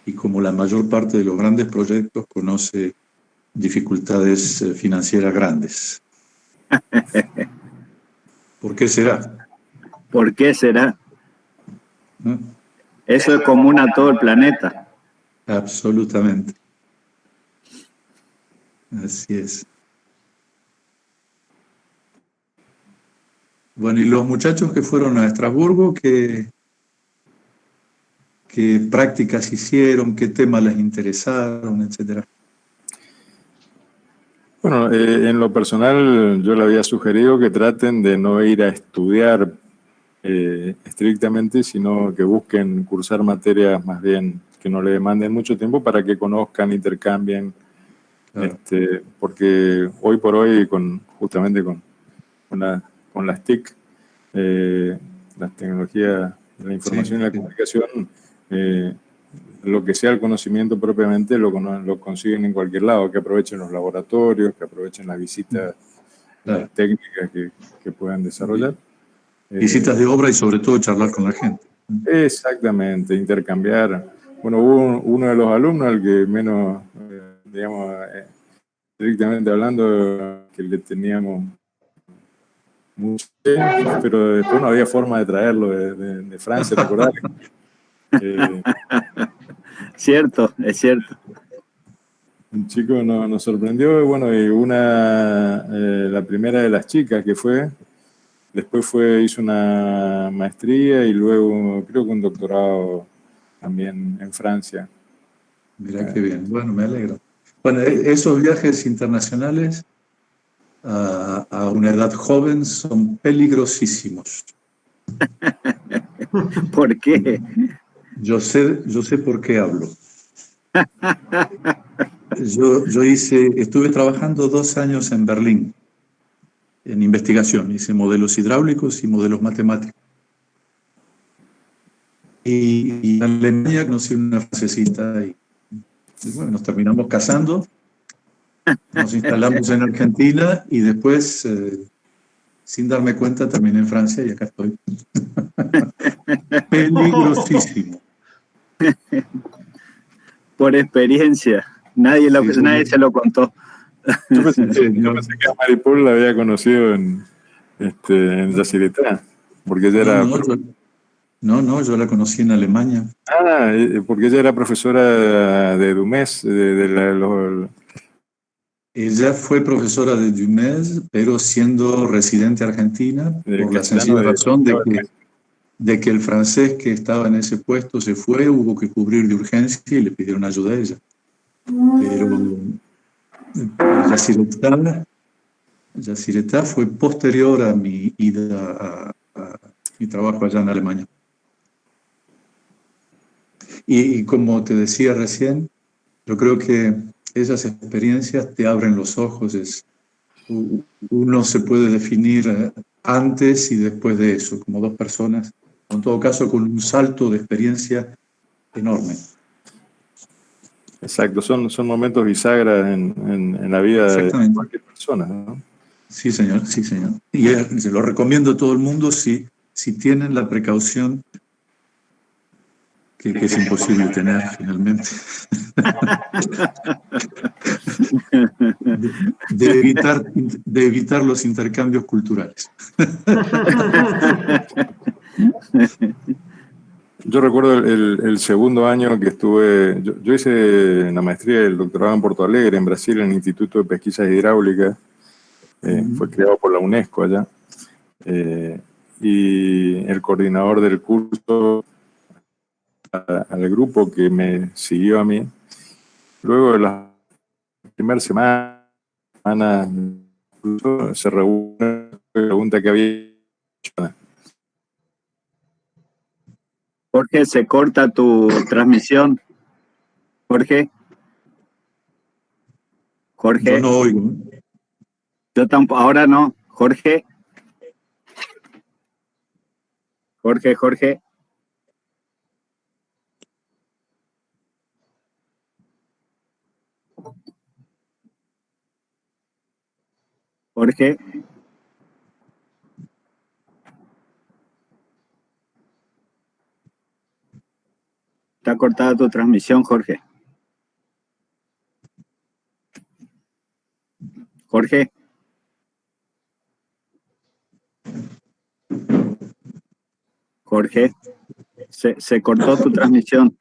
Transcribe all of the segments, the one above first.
y como la mayor parte de los grandes proyectos conoce dificultades financieras grandes. ¿Por qué será? ¿Por qué será? ¿No? Eso es común a todo el planeta. Absolutamente. Así es. Bueno, y los muchachos que fueron a Estrasburgo, ¿qué prácticas hicieron? ¿Qué temas les interesaron, etcétera? Bueno, en lo personal yo le había sugerido que traten de no ir a estudiar estrictamente, sino que busquen cursar materias más bien que no le demanden mucho tiempo para que conozcan, intercambien, Claro. porque hoy por hoy, justamente con las TIC, las tecnologías de la información y la comunicación, lo que sea el conocimiento propiamente lo consiguen en cualquier lado, que aprovechen los laboratorios, que aprovechen las visitas técnicas que puedan desarrollar. Visitas de obra y sobre todo charlar con la gente. Exactamente, intercambiar. Bueno, hubo uno de los alumnos al que menos, digamos, estrictamente hablando, que le teníamos mucho, pero después no había forma de traerlo de Francia, ¿te acordás? Cierto, es cierto. Un chico nos sorprendió, bueno, y la primera de las chicas que después hizo una maestría y luego creo que un doctorado también en Francia. Mirá qué bien, bueno, me alegro. Bueno, esos viajes internacionales a una edad joven son peligrosísimos. ¿Por qué? Yo sé por qué hablo. Estuve trabajando 2 años en Berlín, en investigación, hice modelos hidráulicos y modelos matemáticos. Y en Alemania conocí una francesita y bueno, nos terminamos casando, nos instalamos en Argentina y después, sin darme cuenta, terminé en Francia y acá estoy. Peligrosísimo. Por experiencia. Nadie se lo contó. Yo pensé que a Maripol la había conocido en Yacyretá, porque ella era... No, yo la conocí en Alemania. Ah, porque ella era profesora de Dumés, Ella fue profesora de Dumés, pero siendo residente argentina, por la sencilla razón de que el francés que estaba en ese puesto se fue, hubo que cubrir de urgencia y le pidieron ayuda a ella. Pero Yacyretá fue posterior a mi ida a mi trabajo allá en Alemania. Y como te decía recién, yo creo que esas experiencias te abren los ojos. Uno se puede definir antes y después de eso, como dos personas, en todo caso con un salto de experiencia enorme. Exacto, son momentos bisagras en la vida de cualquier persona, ¿no? Sí, señor, sí, señor. Y se lo recomiendo a todo el mundo si tienen la precaución que es imposible tener finalmente. de evitar los intercambios culturales. Yo recuerdo el segundo año que estuve, yo hice la maestría y el doctorado en Porto Alegre, en Brasil, en el Instituto de Pesquisas Hidráulicas, fue creado por la UNESCO allá, y el coordinador del curso, al grupo que me siguió a mí, luego de la primera semana se reúne la pregunta que había hecho. Jorge, se corta tu transmisión. Jorge. Yo no oigo. Yo tampoco, ahora no. Jorge. Jorge. Jorge. Está cortada tu transmisión, Jorge. Jorge. Jorge, se cortó tu transmisión.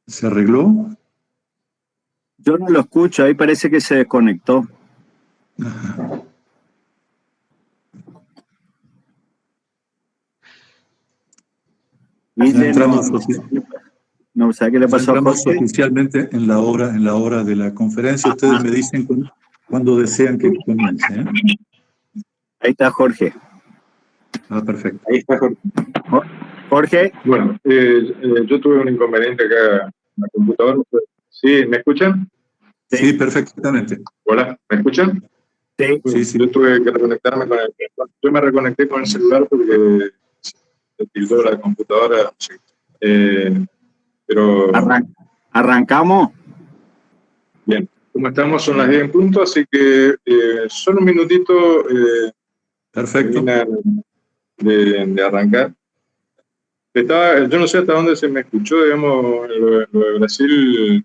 ¿Se arregló? Yo no lo escucho, ahí parece que se desconectó. Ajá. Guille, Entramos, no sé qué le pasó a entramos Jorge. oficialmente en la hora de la conferencia. Ustedes me dicen cuándo desean que comience, ¿eh? Ahí está Jorge. Ah, perfecto. Ahí está Jorge. Jorge. Bueno, yo tuve un inconveniente acá en la computadora. ¿Sí? ¿Me escuchan? Sí, perfectamente. Hola, ¿me escuchan? Sí. Sí, sí. Yo tuve que reconectarme con yo me reconecté con el celular porque se tildó la computadora. Sí. Pero Arrancamos. bien, como estamos, son las 10 en punto, así que solo un minutito Perfecto. de arrancar. Yo no sé hasta dónde se me escuchó, digamos, lo de Brasil.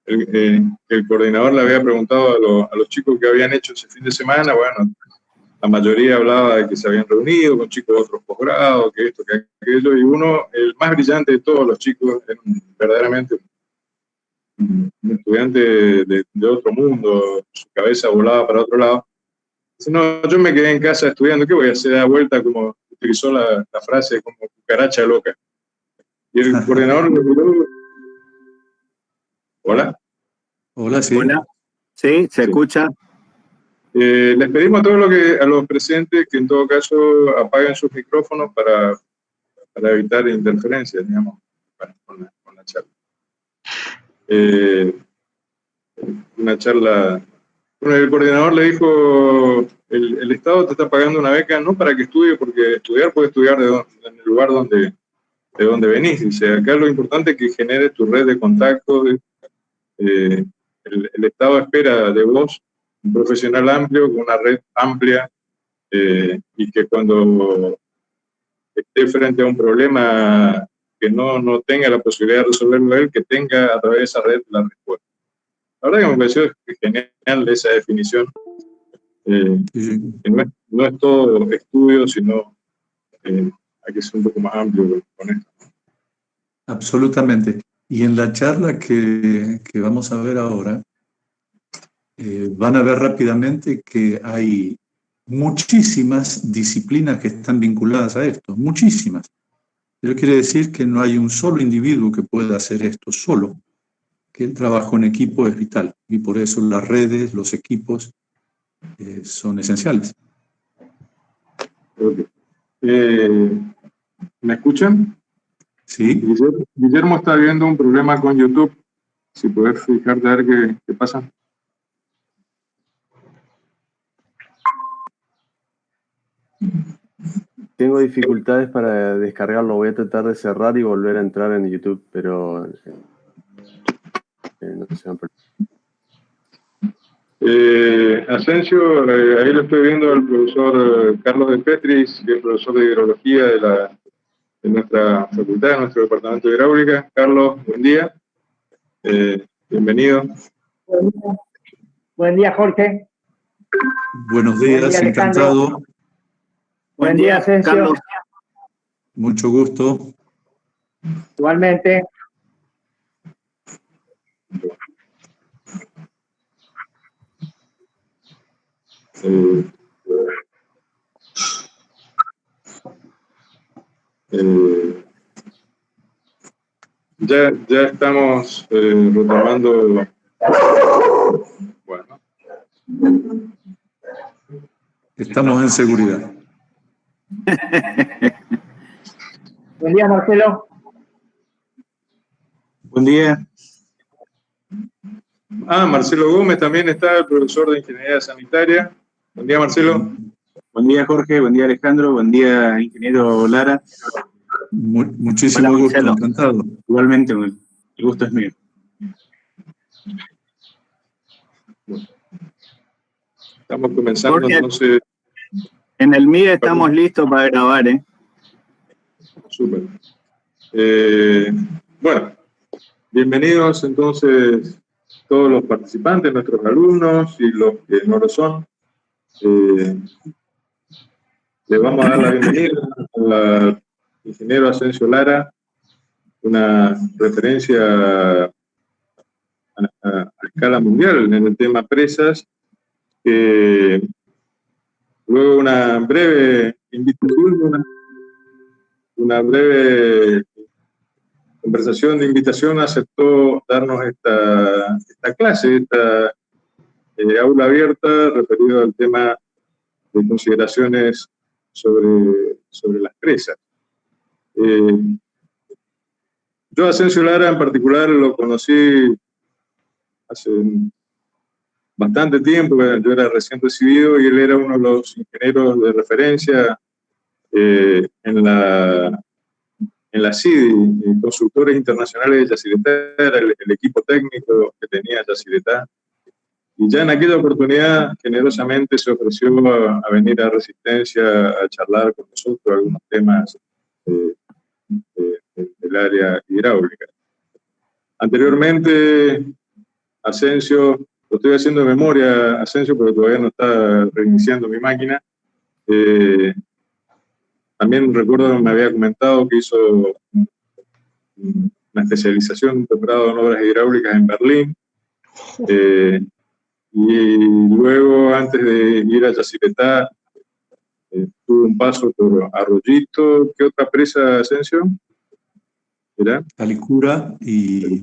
El coordinador le había preguntado a los chicos que habían hecho ese fin de semana. Bueno, la mayoría hablaba de que se habían reunido con chicos de otros posgrados, que esto, que aquello, y el más brillante de todos los chicos, era verdaderamente un estudiante de otro mundo, su cabeza volaba para otro lado. Dice, no, yo me quedé en casa estudiando, ¿qué voy a hacer? Da vuelta, como utilizó la frase, como cucaracha loca. Y el coordinador me preguntó, ¿hola? Hola, sí. Hola. Sí, se escucha. Les pedimos a los presentes que en todo caso apaguen sus micrófonos para evitar interferencias, digamos, con la charla. Una charla. Bueno, el coordinador le dijo, el Estado te está pagando una beca no para que estudie, porque estudiar puedes estudiar en el lugar de donde venís. Dice, acá lo importante es que generes tu red de contactos. El Estado espera de vos un profesional amplio, con una red amplia, y que cuando esté frente a un problema que no tenga la posibilidad de resolverlo él, que tenga a través de esa red la respuesta. La verdad que me pareció genial esa definición, Sí. que no es todo estudio, sino hay que ser un poco más amplio con esto. Absolutamente. Y en la charla que vamos a ver ahora, van a ver rápidamente que hay muchísimas disciplinas que están vinculadas a esto, muchísimas. Eso quiere decir que no hay un solo individuo que pueda hacer esto solo, que el trabajo en equipo es vital y por eso las redes, los equipos son esenciales. Okay. ¿Me escuchan? Sí. Guillermo está viendo un problema con YouTube. Si puedes fijarte a ver qué pasa. Tengo dificultades para descargarlo. Voy a tratar de cerrar y volver a entrar en YouTube, pero no se me Asensio, ahí lo estoy viendo al profesor Carlos de Petris, que es profesor de hidrología de nuestra facultad, de nuestro departamento de hidráulica. Carlos, buen día. Bienvenido. Buen día, Jorge. Buenos días, Buen día, encantado. Buen día, Asensio. Carlos. Mucho gusto. Igualmente. Ya estamos retomando. Bueno. Estamos en seguridad. Buen día, Marcelo. Buen día. Marcelo Gómez también está, el profesor de Ingeniería Sanitaria. Buen día, Marcelo. Buen día, Jorge. Buen día, Alejandro. Buen día, ingeniero Lara. Muchísimo Hola, gusto, Marcelo. encantado. Igualmente, el gusto es mío. Estamos comenzando Jorge, entonces. En el MIDE estamos listos para grabar, ¿eh? Súper. Bueno, bienvenidos entonces todos los participantes, nuestros alumnos y los que no lo son. Les vamos a dar la bienvenida al ingeniero Asensio Lara, una referencia a escala mundial en el tema presas, que luego una breve invitación, una breve conversación de invitación, aceptó darnos esta clase, esta aula abierta referido al tema de consideraciones sobre las presas. Yo a Asensio Lara en particular lo conocí hace bastante tiempo. Yo era recién recibido y él era uno de los ingenieros de referencia en la CIDI, consultores internacionales de Yacyretá, era el equipo técnico que tenía Yacyretá. Y ya en aquella oportunidad, generosamente se ofreció a venir a Resistencia a charlar con nosotros algunos temas del área hidráulica. Anteriormente, Asensio, lo estoy haciendo de memoria, Asensio, porque todavía no está reiniciando mi máquina. También recuerdo que me había comentado que hizo una especialización, un doctorado en obras hidráulicas en Berlín. Y luego, antes de ir a Yacyretá, tuve un paso por Arroyito. ¿Qué otra presa, Asensio? ¿Era? Talicura y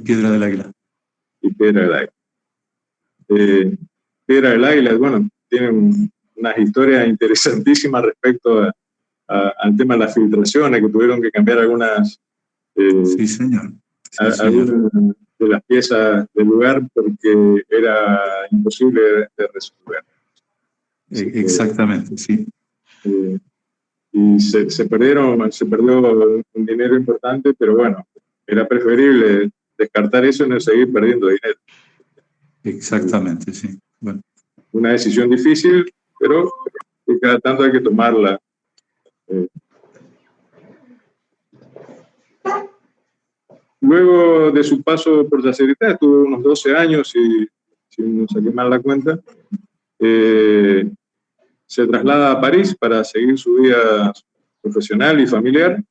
Piedra del Águila. Y Piedra del Águila. Piedra del Águila, bueno, tiene unas historias interesantísimas respecto al tema de las filtraciones, que tuvieron que cambiar algunas, sí, señor. Sí, señor. Algunas de las piezas del lugar porque era imposible de resolver. Exactamente, sí. Y se perdió un dinero importante, pero bueno, era preferible descartar eso y no seguir perdiendo dinero. Exactamente, sí. Bueno. Una decisión difícil, pero que cada tanto hay que tomarla. Luego de su paso por Yacyretá, estuvo unos 12 años, si no saqué mal la cuenta, se traslada a París para seguir su vida profesional y familiar,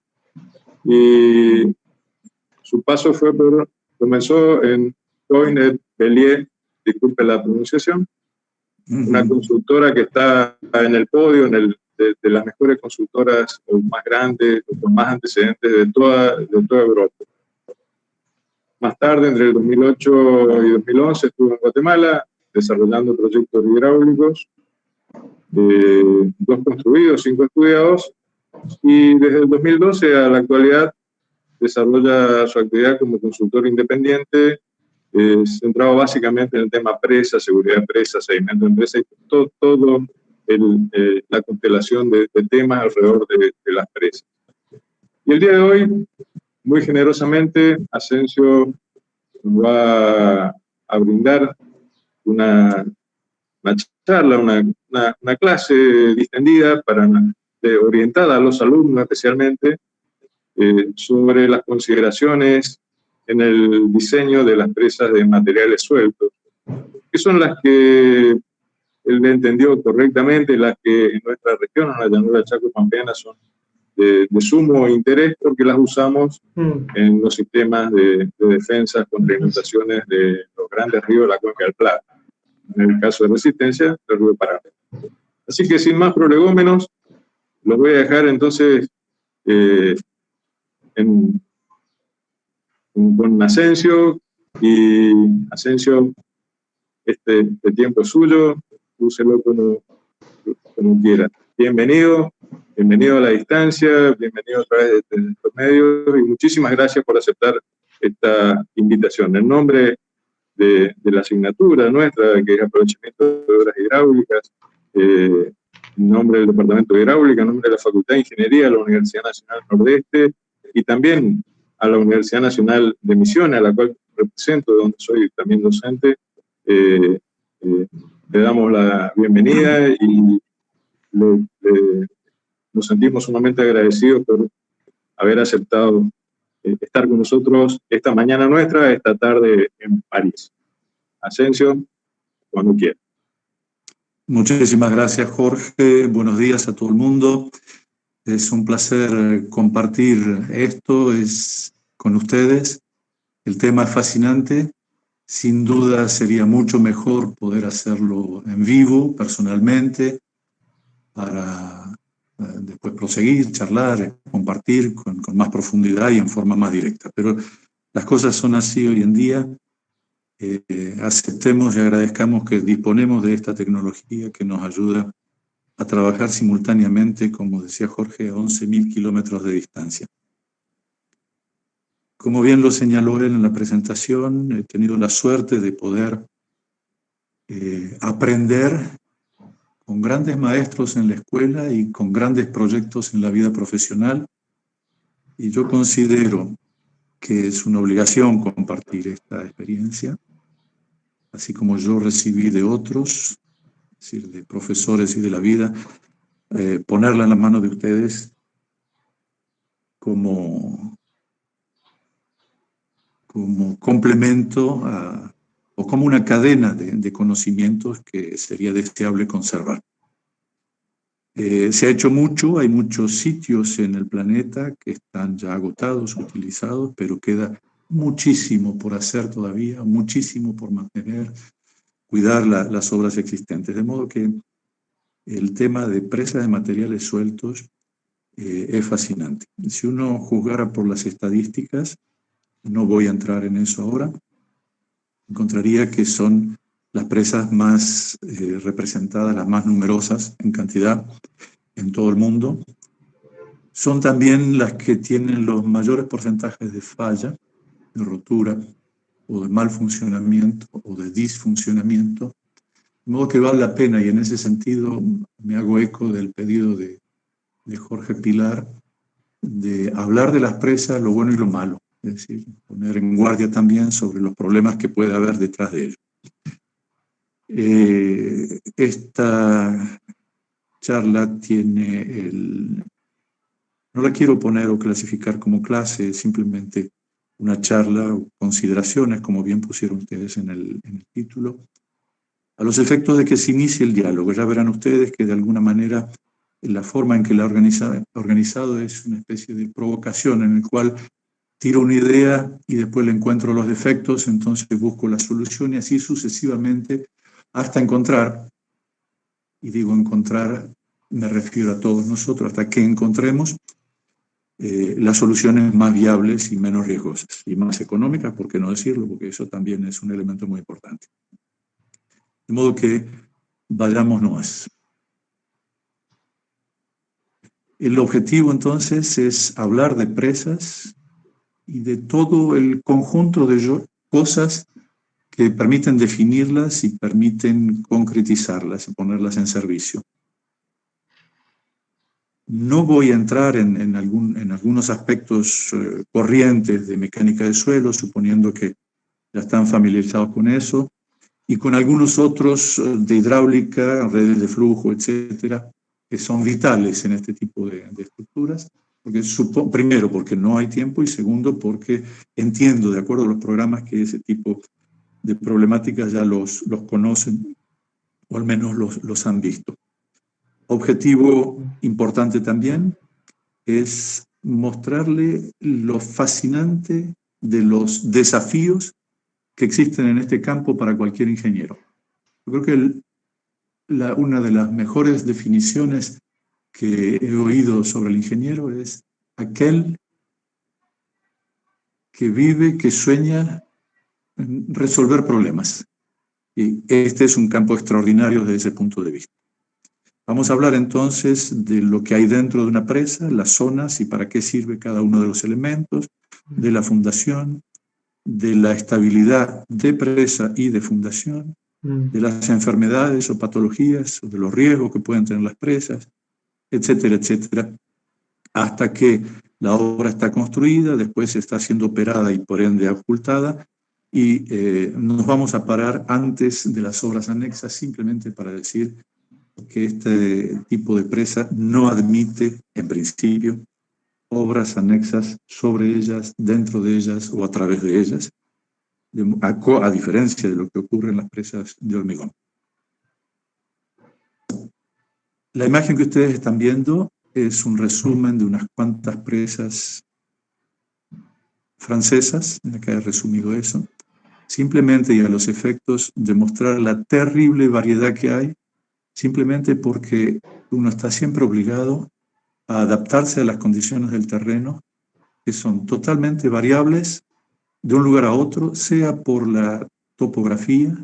y su paso comenzó en Coyne Bellier, disculpe la pronunciación, una consultora que está en el podio de las mejores consultoras más grandes, con más antecedentes de toda Europa. Más tarde, entre el 2008 y 2011, estuvo en Guatemala desarrollando proyectos hidráulicos, 2 construidos, 5 estudiados, y desde el 2012 a la actualidad desarrolla su actividad como consultor independiente, centrado básicamente en el tema presa, seguridad de presa, seguimiento de empresa y todo la constelación de temas alrededor de las presas. Y el día de hoy, muy generosamente, Asensio nos va a brindar una charla, una clase distendida orientada a los alumnos especialmente, sobre las consideraciones en el diseño de las presas de materiales sueltos, que son las que él entendió correctamente, las que en nuestra región, en la llanura chaco-pampeana, son de sumo interés porque las usamos en los sistemas de defensa contra inundaciones de los grandes ríos de la Cuenca del Plata. En el caso de Resistencia, el río Paraná. Así que sin más prolegómenos, los voy a dejar entonces con Asensio, y Asensio, este tiempo es suyo, úselo como quiera. Bienvenido a la distancia, bienvenido a través de estos medios, y muchísimas gracias por aceptar esta invitación. En nombre de la asignatura nuestra, que es aprovechamiento de obras hidráulicas, en nombre del Departamento de Hidráulica, en nombre de la Facultad de Ingeniería de la Universidad Nacional Nordeste y también a la Universidad Nacional de Misiones, a la cual represento, de donde soy también docente. Le damos la bienvenida y nos sentimos sumamente agradecidos por haber aceptado estar con nosotros esta mañana nuestra, esta tarde en París. Asensio, cuando quiera. Muchísimas gracias, Jorge. Buenos días a todo el mundo. Es un placer compartir esto con ustedes. El tema es fascinante. Sin duda sería mucho mejor poder hacerlo en vivo, personalmente, para después proseguir, charlar, compartir con más profundidad y en forma más directa. Pero las cosas son así hoy en día. Aceptemos y agradezcamos que disponemos de esta tecnología que nos ayuda a trabajar simultáneamente, como decía Jorge, a 11.000 kilómetros de distancia. Como bien lo señaló él en la presentación, he tenido la suerte de poder aprender con grandes maestros en la escuela y con grandes proyectos en la vida profesional, y yo considero que es una obligación compartir esta experiencia, así como yo recibí de otros, es decir, de profesores y de la vida, ponerla en las manos de ustedes como complemento o como una cadena de conocimientos que sería deseable conservar. Se ha hecho mucho, hay muchos sitios en el planeta que están ya agotados, utilizados, pero queda muchísimo por hacer todavía, muchísimo por mantener, cuidar las obras existentes. De modo que el tema de presas de materiales sueltos es fascinante. Si uno juzgara por las estadísticas, no voy a entrar en eso ahora, encontraría que son las presas más representadas, las más numerosas en cantidad en todo el mundo. Son también las que tienen los mayores porcentajes de falla, de rotura, o de mal funcionamiento, o de disfuncionamiento. De modo que vale la pena, y en ese sentido me hago eco del pedido de Jorge Pilar, de hablar de las presas, lo bueno y lo malo. Es decir, poner en guardia también sobre los problemas que puede haber detrás de ello. Esta charla tiene no la quiero poner o clasificar como clase, es simplemente una charla o consideraciones, como bien pusieron ustedes en el título, a los efectos de que se inicie el diálogo. Ya verán ustedes que de alguna manera la forma en que la ha organizado es una especie de provocación en el cual tiro una idea y después le encuentro los defectos, entonces busco la solución y así sucesivamente hasta encontrar, y digo encontrar, me refiero a todos nosotros, hasta que encontremos las soluciones más viables y menos riesgosas y más económicas, ¿por qué no decirlo? Porque eso también es un elemento muy importante. De modo que vayamos nomás. El objetivo entonces es hablar de presas y de todo el conjunto de cosas que permiten definirlas y permiten concretizarlas y ponerlas en servicio. No voy a entrar en algunos aspectos corrientes de mecánica de suelo, suponiendo que ya están familiarizados con eso, y con algunos otros de hidráulica, redes de flujo, etcétera, que son vitales en este tipo de estructuras. Porque primero, porque no hay tiempo, y segundo, porque entiendo, de acuerdo a los programas, que ese tipo de problemáticas ya los conocen, o al menos los han visto. Objetivo importante también es mostrarle lo fascinante de los desafíos que existen en este campo para cualquier ingeniero. Yo creo que una de las mejores definiciones que he oído sobre el ingeniero es aquel que vive, que sueña en resolver problemas. Y este es un campo extraordinario desde ese punto de vista. Vamos a hablar entonces de lo que hay dentro de una presa, las zonas y para qué sirve cada uno de los elementos, de la fundación, de la estabilidad de presa y de fundación, de las enfermedades o patologías, o de los riesgos que pueden tener las presas, etcétera, etcétera, hasta que la obra está construida, después está siendo operada y por ende ocultada, y nos vamos a parar antes de las obras anexas simplemente para decir que este tipo de presa no admite, en principio, obras anexas sobre ellas, dentro de ellas o a través de ellas, a diferencia de lo que ocurre en las presas de hormigón. La imagen que ustedes están viendo es un resumen de unas cuantas presas francesas, acá he resumido eso, simplemente y a los efectos de mostrar la terrible variedad que hay, simplemente porque uno está siempre obligado a adaptarse a las condiciones del terreno, que son totalmente variables de un lugar a otro, sea por la topografía,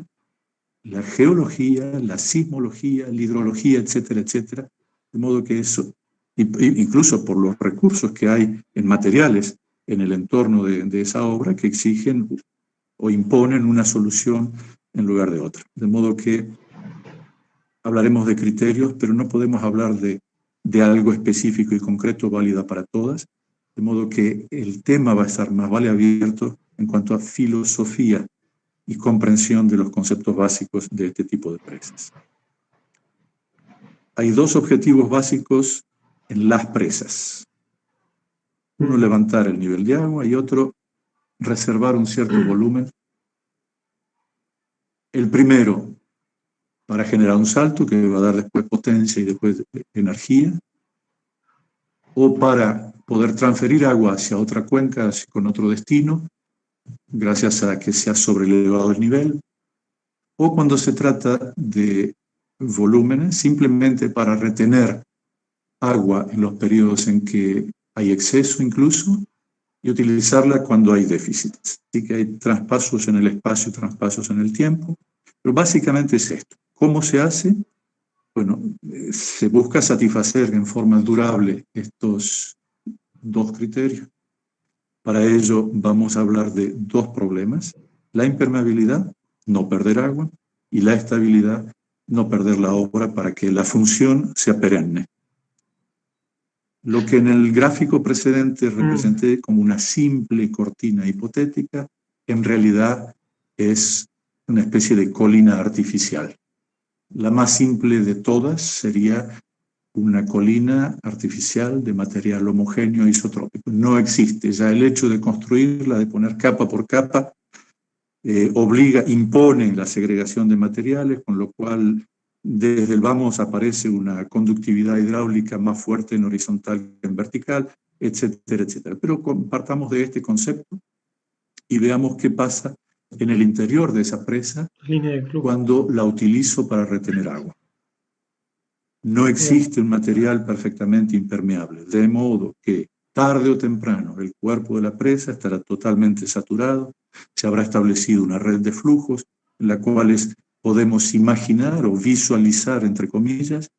la geología, la sismología, la hidrología, etcétera, etcétera, de modo que eso, incluso por los recursos que hay en materiales en el entorno de esa obra que exigen o imponen una solución en lugar de otra. De modo que hablaremos de criterios, pero no podemos hablar de algo específico y concreto válido para todas, de modo que el tema va a estar más vale abierto en cuanto a filosofía y comprensión de los conceptos básicos de este tipo de presas. Hay dos objetivos básicos en las presas. Uno, levantar el nivel de agua, y otro, reservar un cierto volumen. El primero, para generar un salto que va a dar después potencia y después energía, o para poder transferir agua hacia otra cuenca, con otro destino, gracias a que se ha sobrelevado el nivel, o cuando se trata de volúmenes, simplemente para retener agua en los periodos en que hay exceso incluso, y utilizarla cuando hay déficits. Así que hay traspasos en el espacio, traspasos en el tiempo, pero básicamente es esto. ¿Cómo se hace? Bueno, se busca satisfacer en forma durable estos dos criterios. Para ello vamos a hablar de dos problemas: la impermeabilidad, no perder agua, y la estabilidad, no perder la obra para que la función sea perenne. Lo que en el gráfico precedente representé como una simple cortina hipotética, en realidad es una especie de colina artificial. La más simple de todas sería una colina artificial de material homogéneo isotrópico. No existe. Ya el hecho de construirla, de poner capa por capa, impone la segregación de materiales, con lo cual desde el vamos aparece una conductividad hidráulica más fuerte en horizontal que en vertical, etcétera, etcétera. Pero partamos de este concepto y veamos qué pasa en el interior de esa presa cuando la utilizo para retener agua. No existe un material perfectamente impermeable, de modo que tarde o temprano el cuerpo de la presa estará totalmente saturado, se habrá establecido una red de flujos en la cual podemos imaginar o visualizar, entre comillas,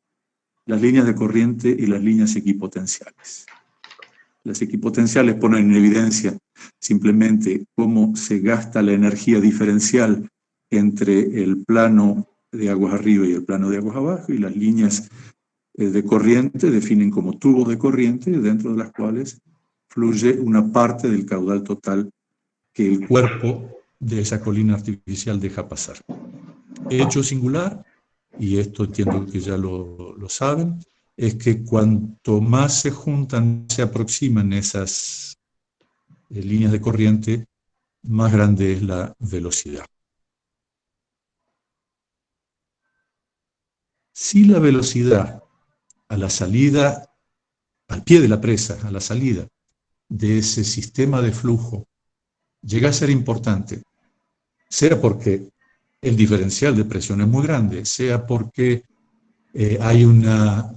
las líneas de corriente y las líneas equipotenciales. Las equipotenciales ponen en evidencia simplemente cómo se gasta la energía diferencial entre el plano de aguas arriba y el plano de aguas abajo, y las líneas de corriente definen como tubos de corriente dentro de las cuales fluye una parte del caudal total que el cuerpo de esa colina artificial deja pasar. Hecho singular, y esto entiendo que ya lo saben, es que cuanto más se juntan, se aproximan esas líneas de corriente, más grande es la velocidad. Si la velocidad a la salida, al pie de la presa, a la salida de ese sistema de flujo, llega a ser importante, sea porque el diferencial de presión es muy grande, sea porque hay una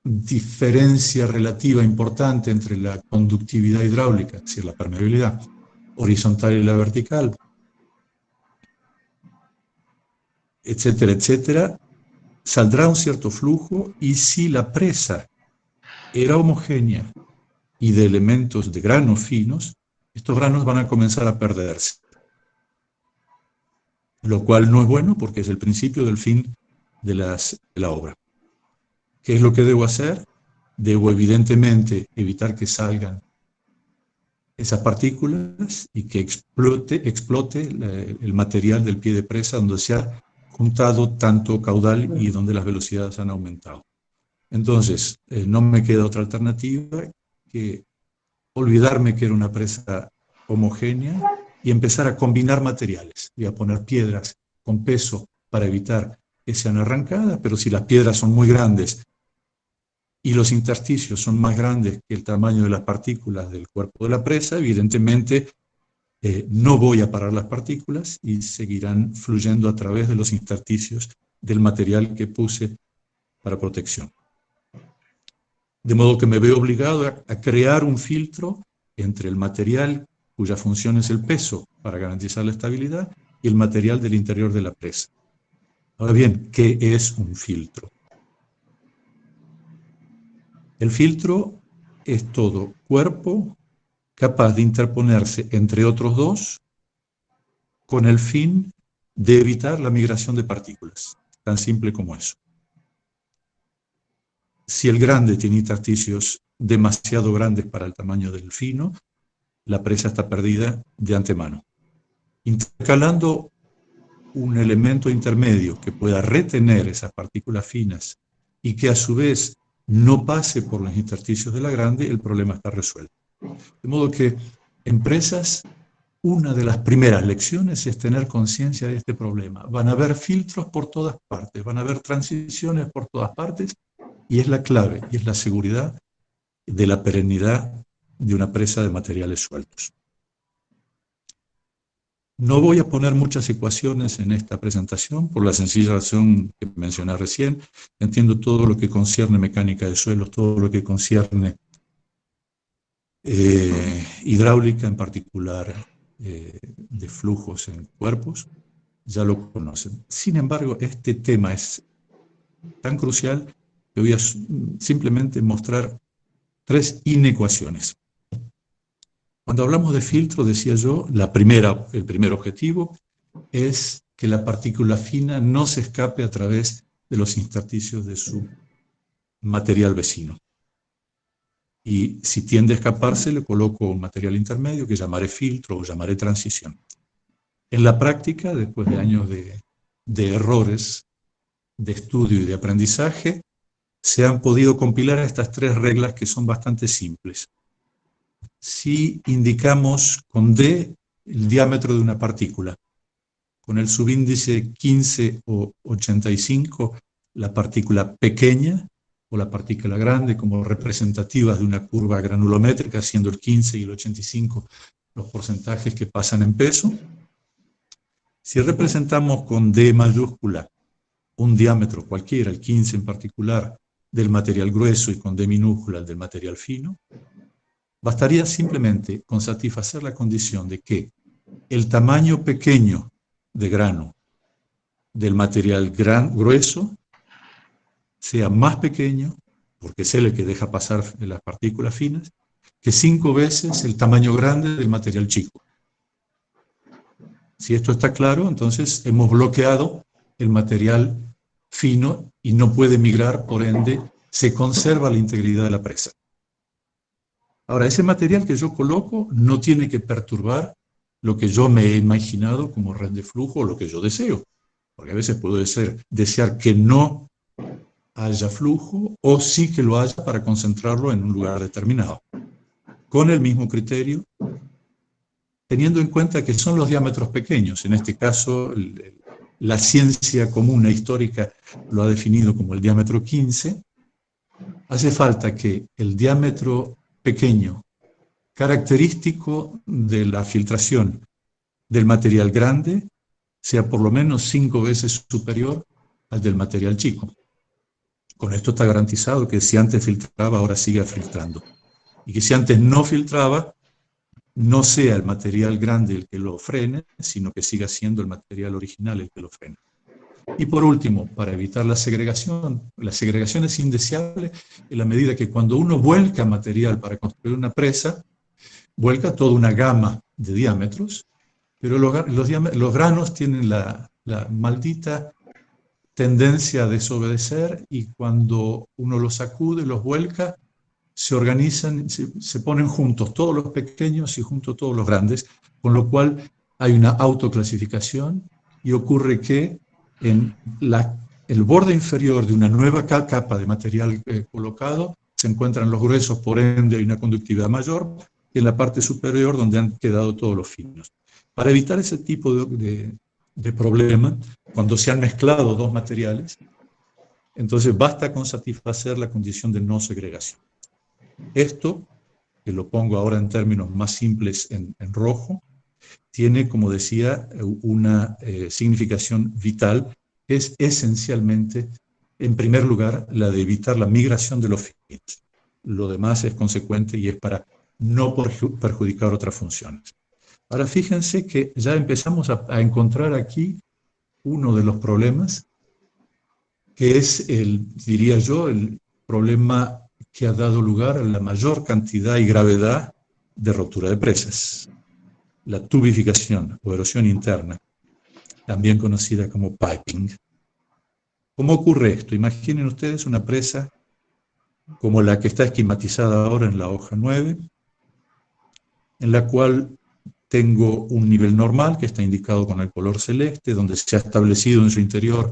diferencia relativa importante entre la conductividad hidráulica, es decir, la permeabilidad horizontal y la vertical, etcétera, etcétera, saldrá un cierto flujo, y si la presa era homogénea y de elementos de granos finos, estos granos van a comenzar a perderse. lo cual no es bueno porque es el principio del fin de la obra. ¿Qué es lo que debo hacer? Debo evidentemente evitar que salgan esas partículas y que explote el material del pie de presa donde se ha juntado tanto caudal y donde las velocidades han aumentado. Entonces, no me queda otra alternativa que olvidarme que era una presa homogénea y empezar a combinar materiales y a poner piedras con peso para evitar que sean arrancadas, pero si las piedras son muy grandes y los intersticios son más grandes que el tamaño de las partículas del cuerpo de la presa, evidentemente no voy a parar las partículas y seguirán fluyendo a través de los intersticios del material que puse para protección. De modo que me veo obligado a crear un filtro entre el material cuya función es el peso para garantizar la estabilidad y el material del interior de la presa. Ahora bien, ¿qué es un filtro? El filtro es todo cuerpo capaz de interponerse entre otros dos con el fin de evitar la migración de partículas. Tan simple como eso. Si el grande tiene intersticios demasiado grandes para el tamaño del fino, la presa está perdida de antemano. Intercalando un elemento intermedio que pueda retener esas partículas finas y que a su vez no pase por los intersticios de la grande, el problema está resuelto. De modo que en presas, una de las primeras lecciones es tener conciencia de este problema. Van a haber filtros por todas partes, van a haber transiciones por todas partes, y es la clave, y es la seguridad de la perennidad de una presa de materiales sueltos. No voy a poner muchas ecuaciones en esta presentación por la sencilla razón que mencioné recién. Entiendo todo lo que concierne mecánica de suelos, todo lo que concierne hidráulica, en particular de flujos en cuerpos, ya lo conocen. Sin embargo, este tema es tan crucial que voy a simplemente mostrar 3 inecuaciones. Cuando hablamos de filtro, decía yo, el primer objetivo es que la partícula fina no se escape a través de los intersticios de su material vecino. Y si tiende a escaparse, le coloco un material intermedio que llamaré filtro o llamaré transición. En la práctica, después de años de errores, de estudio y de aprendizaje, se han podido compilar estas 3 reglas que son bastante simples. Si indicamos con D el diámetro de una partícula, con el subíndice 15 o 85, la partícula pequeña o la partícula grande como representativas de una curva granulométrica, siendo el 15 y el 85 los porcentajes que pasan en peso. Si representamos con D mayúscula un diámetro cualquiera, el 15 en particular, del material grueso y con D minúscula el del material fino, bastaría simplemente con satisfacer la condición de que el tamaño pequeño de grano del material grueso sea más pequeño, porque es el que deja pasar las partículas finas, que 5 veces el tamaño grande del material chico. Si esto está claro, entonces hemos bloqueado el material fino y no puede migrar, por ende, se conserva la integridad de la presa. Ahora, ese material que yo coloco no tiene que perturbar lo que yo me he imaginado como red de flujo o lo que yo deseo. Porque a veces puedo desear que no haya flujo o sí que lo haya para concentrarlo en un lugar determinado. Con el mismo criterio, teniendo en cuenta que son los diámetros pequeños. En este caso, la ciencia común e histórica lo ha definido como el diámetro 15. Hace falta que el diámetro pequeño, característico de la filtración del material grande, sea por lo menos 5 veces superior al del material chico. Con esto está garantizado que si antes filtraba, ahora siga filtrando. Y que si antes no filtraba, no sea el material grande el que lo frene, sino que siga siendo el material original el que lo frena. Y por último, para evitar la segregación es indeseable en la medida que cuando uno vuelca material para construir una presa, vuelca toda una gama de diámetros, pero los granos tienen la la maldita tendencia a desobedecer, y cuando uno los sacude, los vuelca, se organizan, se ponen juntos todos los pequeños y juntos todos los grandes, con lo cual hay una autoclasificación y ocurre que en el borde inferior de una nueva capa de material colocado se encuentran los gruesos, por ende hay una conductividad mayor, y en la parte superior donde han quedado todos los finos. Para evitar ese tipo de problema, cuando se han mezclado dos materiales, entonces basta con satisfacer la condición de no segregación. Esto, que lo pongo ahora en términos más simples en rojo, tiene, como decía, una significación vital, que es esencialmente, en primer lugar, la de evitar la migración de los finos. Lo demás es consecuente y es para no perjudicar otras funciones. Ahora fíjense que ya empezamos a encontrar aquí uno de los problemas, que es diría yo, el problema que ha dado lugar a la mayor cantidad y gravedad de rotura de presas. La tubificación o erosión interna, también conocida como piping. ¿Cómo ocurre esto? Imaginen ustedes una presa como la que está esquematizada ahora en la hoja 9, en la cual tengo un nivel normal que está indicado con el color celeste, donde se ha establecido en su interior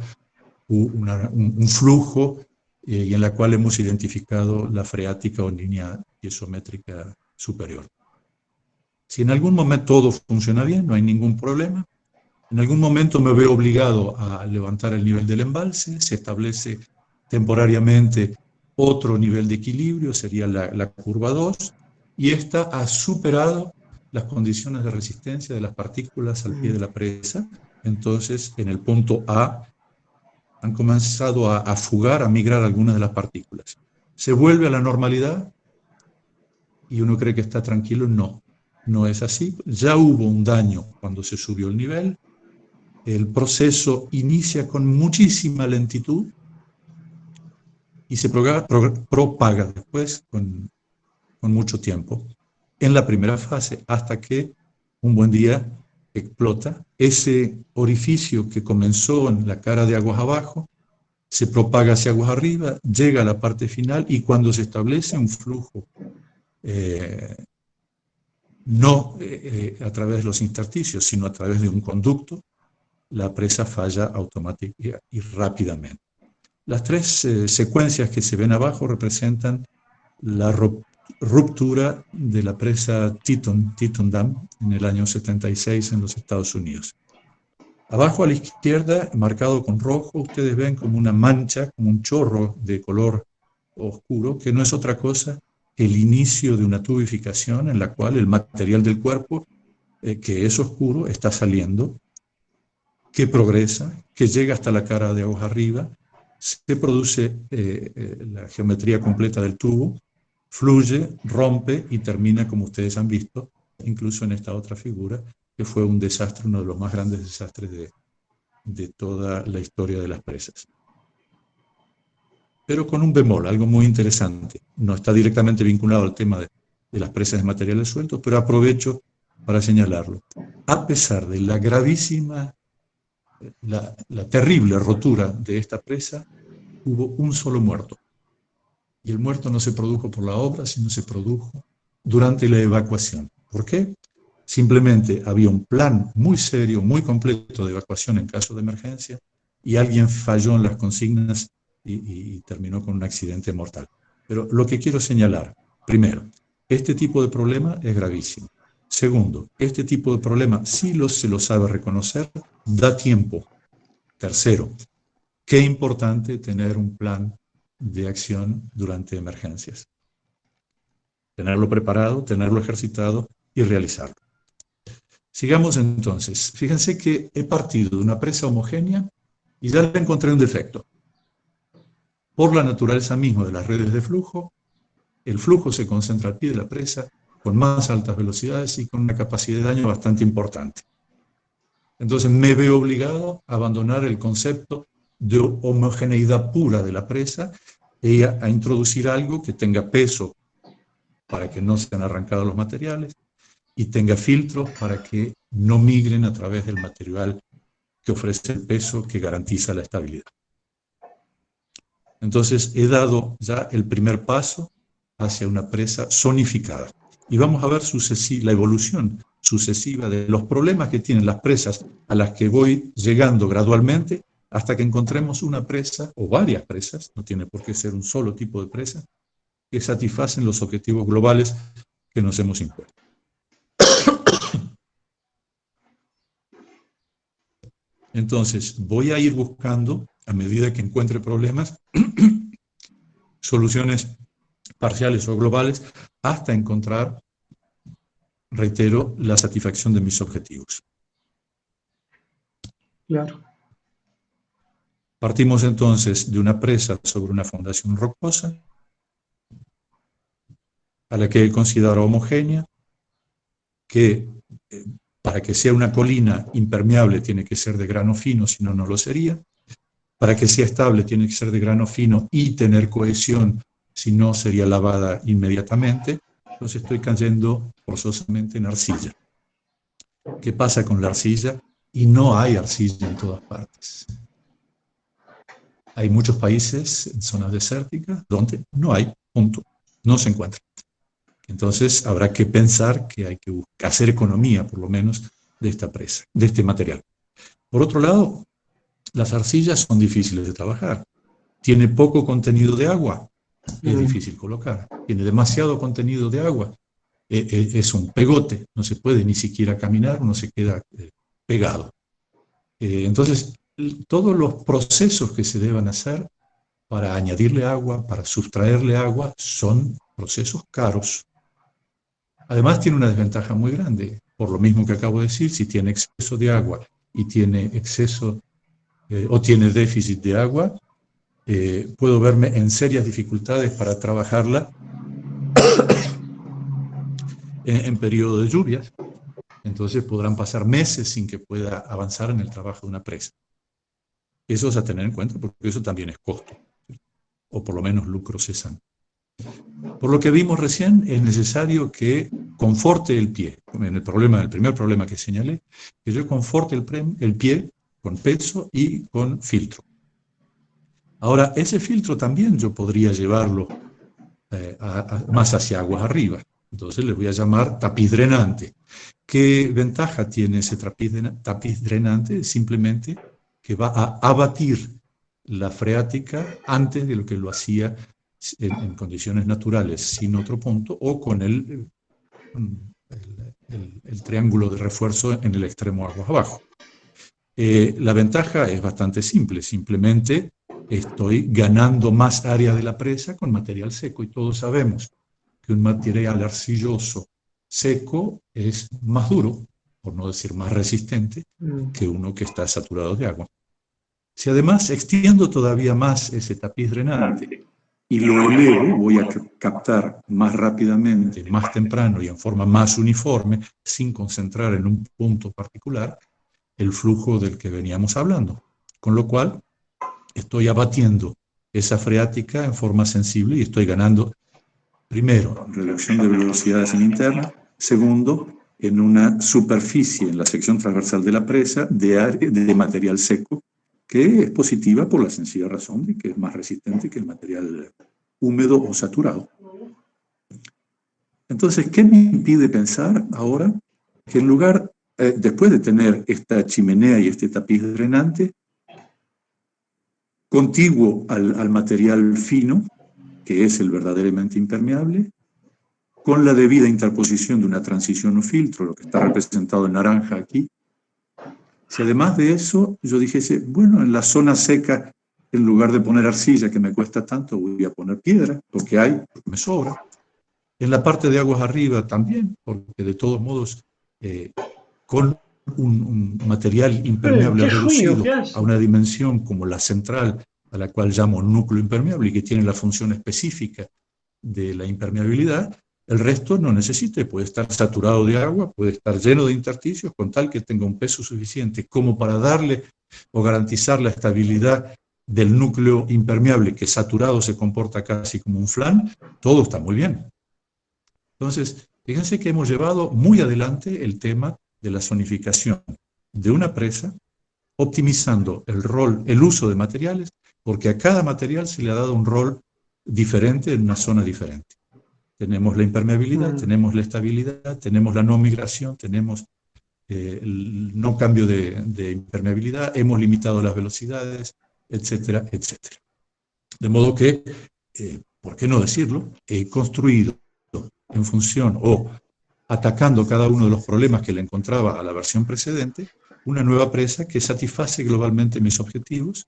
un flujo y en la cual hemos identificado la freática o línea piezométrica superior. Si en algún momento todo funciona bien, no hay ningún problema, en algún momento me veo obligado a levantar el nivel del embalse, se establece temporariamente otro nivel de equilibrio, sería la curva 2, y esta ha superado las condiciones de resistencia de las partículas al pie de la presa. Entonces, en el punto A, han comenzado a fugar, a migrar algunas de las partículas. ¿Se vuelve a la normalidad? Y uno cree que está tranquilo. No, no es así. Ya hubo un daño cuando se subió el nivel. El proceso inicia con muchísima lentitud y se propaga después con mucho tiempo en la primera fase, hasta que un buen día explota. Ese orificio que comenzó en la cara de aguas abajo se propaga hacia aguas arriba, llega a la parte final, y cuando se establece un flujo no a través de los intersticios, sino a través de un conducto, la presa falla automática y rápidamente. Las tres secuencias que se ven abajo representan la ruptura de la presa Teton Dam en el año 76 en los Estados Unidos. Abajo a la izquierda, marcado con rojo, ustedes ven como una mancha, como un chorro de color oscuro, que no es otra cosa que el inicio de una tubificación en la cual el material del cuerpo, que es oscuro, está saliendo, que progresa, que llega hasta la cara de aguas arriba, se produce la geometría completa del tubo, fluye, rompe y termina, como ustedes han visto, incluso en esta otra figura, que fue un desastre, uno de los más grandes desastres de toda la historia de las presas. Pero con un bemol, algo muy interesante. No está directamente vinculado al tema de las presas de materiales sueltos, pero aprovecho para señalarlo. A pesar de la gravísima, la terrible rotura de esta presa, hubo un solo muerto. Y el muerto no se produjo por la obra, sino se produjo durante la evacuación. ¿Por qué? Simplemente había un plan muy serio, muy completo de evacuación en caso de emergencia, y alguien falló en las consignas y terminó con un accidente mortal. Pero lo que quiero señalar, primero, este tipo de problema es gravísimo. Segundo, este tipo de problema, si se lo sabe reconocer, da tiempo. Tercero, qué importante tener un plan de acción durante emergencias. Tenerlo preparado, tenerlo ejercitado y realizarlo. Sigamos entonces. Fíjense que he partido de una presa homogénea y ya le encontré un defecto. Por la naturaleza misma de las redes de flujo, el flujo se concentra al pie de la presa con más altas velocidades y con una capacidad de daño bastante importante. Entonces me veo obligado a abandonar el concepto de homogeneidad pura de la presa y a introducir algo que tenga peso para que no sean arrancados los materiales, y tenga filtros para que no migren a través del material que ofrece el peso que garantiza la estabilidad. Entonces, he dado ya el primer paso hacia una presa zonificada. Y vamos a ver la evolución sucesiva de los problemas que tienen las presas a las que voy llegando gradualmente hasta que encontremos una presa o varias presas, no tiene por qué ser un solo tipo de presa, que satisfacen los objetivos globales que nos hemos impuesto. Entonces, voy a ir buscando, a medida que encuentre problemas, soluciones parciales o globales, hasta encontrar, reitero, la satisfacción de mis objetivos. Claro. Partimos entonces de una presa sobre una fundación rocosa, a la que he considerado homogénea, que para que sea una colina impermeable tiene que ser de grano fino, si no, no lo sería. Para que sea estable tiene que ser de grano fino y tener cohesión, si no sería lavada inmediatamente. Entonces estoy cayendo forzosamente en arcilla. ¿Qué pasa con la arcilla? Y no hay arcilla en todas partes. Hay muchos países en zonas desérticas donde no hay, punto, no se encuentra. Entonces habrá que pensar que hay que hacer economía, por lo menos, de esta presa, de este material. Por otro lado, las arcillas son difíciles de trabajar. Tiene poco contenido de agua, es difícil colocar. Tiene demasiado contenido de agua, es un pegote, no se puede ni siquiera caminar, uno se queda pegado. Entonces, todos los procesos que se deban hacer para añadirle agua, para sustraerle agua, son procesos caros. Además, tiene una desventaja muy grande. Por lo mismo que acabo de decir, si tiene exceso de agua y tiene exceso o tiene déficit de agua, puedo verme en serias dificultades para trabajarla en periodo de lluvias. Entonces podrán pasar meses sin que pueda avanzar en el trabajo de una presa. Eso es a tener en cuenta porque eso también es costo, o por lo menos lucro cesante. Por lo que vimos recién, es necesario que conforte el pie. En el primer problema que señalé, que yo conforte el pie con peso y con filtro. Ahora, ese filtro también yo podría llevarlo más hacia aguas arriba. Entonces le voy a llamar tapiz drenante. ¿Qué ventaja tiene ese tapiz drenante? Simplemente que va a abatir la freática antes de lo que lo hacía en condiciones naturales, sin otro punto, o con el triángulo de refuerzo en el extremo aguas abajo. La ventaja es bastante simple, simplemente estoy ganando más área de la presa con material seco, y todos sabemos que un material arcilloso seco es más duro, por no decir más resistente, que uno que está saturado de agua. Si además extiendo todavía más ese tapiz drenante y lo elevo, voy a captar más rápidamente, más temprano y en forma más uniforme, sin concentrar en un punto particular, el flujo del que veníamos hablando. Con lo cual, estoy abatiendo esa freática en forma sensible y estoy ganando, primero, reducción de velocidades en interna, segundo, en una superficie en la sección transversal de la presa de material seco, que es positiva por la sencilla razón de que es más resistente que el material húmedo o saturado. Entonces, ¿qué me impide pensar ahora que en lugar, después de tener esta chimenea y este tapiz drenante, contiguo al material fino, que es el verdaderamente impermeable, con la debida interposición de una transición o filtro, lo que está representado en naranja aquí, si además de eso yo dijese, bueno, en la zona seca, en lugar de poner arcilla, que me cuesta tanto, voy a poner piedra, porque me sobra. En la parte de aguas arriba también, porque de todos modos, con un material impermeable reducido a una dimensión como la central, a la cual llamo núcleo impermeable y que tiene la función específica de la impermeabilidad, el resto no necesita, puede estar saturado de agua, puede estar lleno de intersticios, con tal que tenga un peso suficiente como para darle o garantizar la estabilidad del núcleo impermeable, que saturado se comporta casi como un flan, todo está muy bien. Entonces, fíjense que hemos llevado muy adelante el tema de la zonificación de una presa optimizando el uso de materiales, porque a cada material se le ha dado un rol diferente en una zona diferente. Tenemos la impermeabilidad, tenemos la estabilidad, tenemos la no migración, tenemos el no cambio de impermeabilidad, hemos limitado las velocidades, etcétera, etcétera. De modo que, ¿por qué no decirlo? He construido en función o atacando cada uno de los problemas que le encontraba a la versión precedente, una nueva presa que satisface globalmente mis objetivos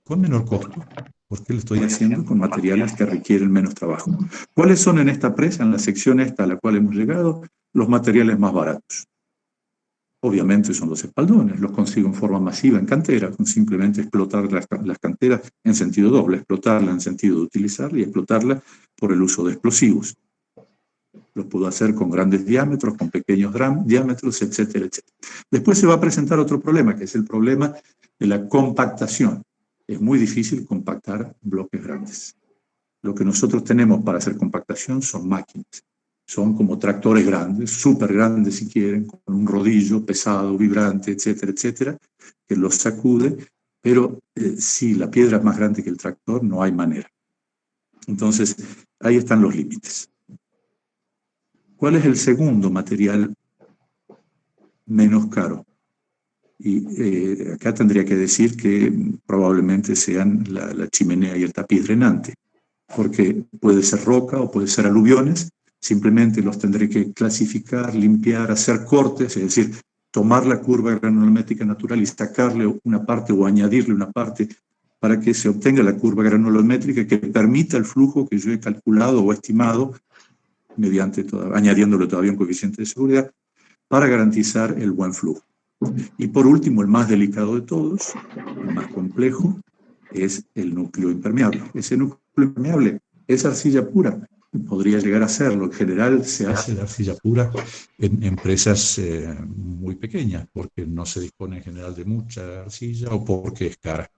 con menor costo, porque lo estoy haciendo con materiales que requieren menos trabajo. ¿Cuáles son en esta presa, en la sección esta a la cual hemos llegado, los materiales más baratos? Obviamente son los espaldones, los consigo en forma masiva en cantera, con simplemente explotar las canteras en sentido doble, explotarla en sentido de utilizarla y explotarla por el uso de explosivos. Lo puedo hacer con grandes diámetros, con pequeños diámetros, etcétera, etcétera. Después se va a presentar otro problema, que es el problema de la compactación. Es muy difícil compactar bloques grandes. Lo que nosotros tenemos para hacer compactación son máquinas. Son como tractores grandes, súper grandes si quieren, con un rodillo pesado, vibrante, etcétera, etcétera, que los sacude, pero si la piedra es más grande que el tractor, no hay manera. Entonces, ahí están los límites. ¿Cuál es el segundo material menos caro? Y acá tendría que decir que probablemente sean la chimenea y el tapiz drenante, porque puede ser roca o puede ser aluviones, simplemente los tendré que clasificar, limpiar, hacer cortes, es decir, tomar la curva granulométrica natural y sacarle una parte o añadirle una parte para que se obtenga la curva granulométrica que permita el flujo que yo he calculado o estimado, añadiéndole todavía un coeficiente de seguridad, para garantizar el buen flujo. Y por último, el más delicado de todos, el más complejo, es el núcleo impermeable. Ese núcleo impermeable es arcilla pura, podría llegar a serlo. En general se hace de arcilla pura en empresas muy pequeñas, porque no se dispone en general de mucha arcilla o porque es cara.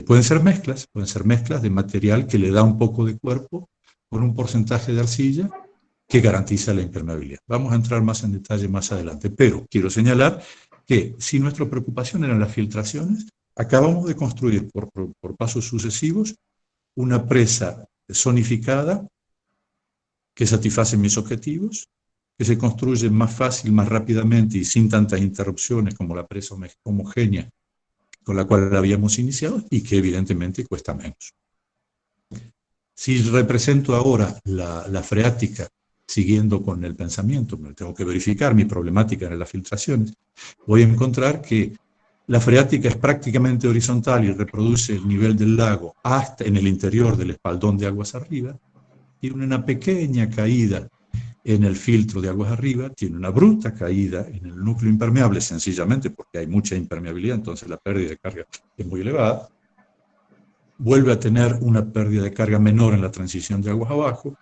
Pueden ser mezclas de material que le da un poco de cuerpo con un porcentaje de arcilla que garantiza la impermeabilidad. Vamos a entrar más en detalle más adelante, pero quiero señalar que si nuestra preocupación eran las filtraciones, acabamos de construir por pasos sucesivos una presa zonificada que satisface mis objetivos, que se construye más fácil, más rápidamente y sin tantas interrupciones como la presa homogénea con la cual habíamos iniciado y que evidentemente cuesta menos. Si represento ahora la freática, siguiendo con el pensamiento, tengo que verificar mi problemática en las filtraciones, voy a encontrar que la freática es prácticamente horizontal y reproduce el nivel del lago hasta en el interior del espaldón de aguas arriba, tiene una pequeña caída en el filtro de aguas arriba, tiene una bruta caída en el núcleo impermeable, sencillamente porque hay mucha impermeabilidad, entonces la pérdida de carga es muy elevada, vuelve a tener una pérdida de carga menor en la transición de aguas abajo,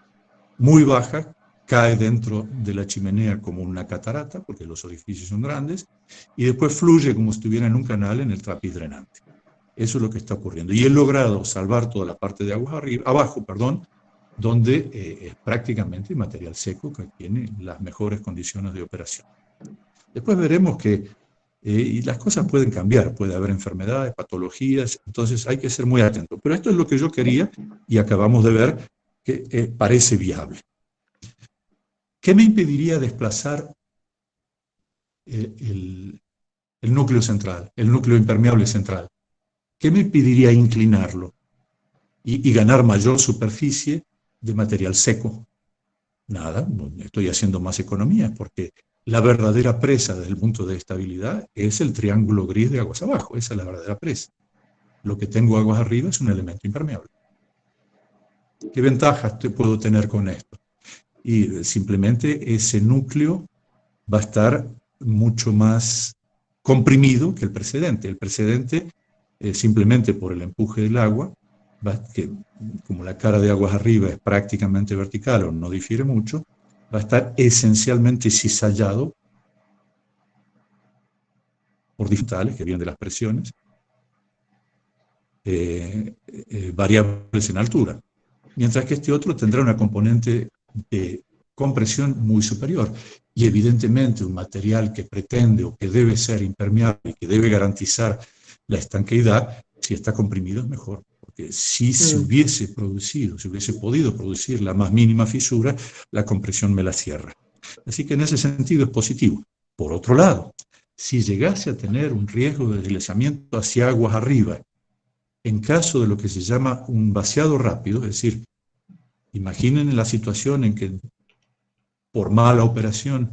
muy baja, cae dentro de la chimenea como una catarata, porque los orificios son grandes, y después fluye como si estuviera en un canal en el tapiz drenante. Eso es lo que está ocurriendo. Y he logrado salvar toda la parte de aguas abajo, donde es prácticamente material seco que tiene las mejores condiciones de operación. Después veremos que y las cosas pueden cambiar, puede haber enfermedades, patologías, entonces hay que ser muy atentos. Pero esto es lo que yo quería y acabamos de ver que parece viable. ¿Qué me impediría desplazar el núcleo central, el núcleo impermeable central? ¿Qué me impediría inclinarlo y ganar mayor superficie de material seco? Nada, estoy haciendo más economía, porque la verdadera presa desde el punto de estabilidad es el triángulo gris de aguas abajo, esa es la verdadera presa. Lo que tengo aguas arriba es un elemento impermeable. ¿Qué ventajas puedo tener con esto? Y simplemente ese núcleo va a estar mucho más comprimido que el precedente. El precedente, simplemente por el empuje del agua, que como la cara de aguas arriba es prácticamente vertical o no difiere mucho, va a estar esencialmente cizallado por diferentes que vienen de las presiones variables en altura. Mientras que este otro tendrá una componente de compresión muy superior. Y evidentemente un material que pretende o que debe ser impermeable y que debe garantizar la estanqueidad, si está comprimido es mejor. Porque si se hubiese producido, si hubiese podido producir la más mínima fisura, la compresión me la cierra. Así que en ese sentido es positivo. Por otro lado, si llegase a tener un riesgo de deslizamiento hacia aguas arriba, en caso de lo que se llama un vaciado rápido, es decir, imaginen la situación en que por mala operación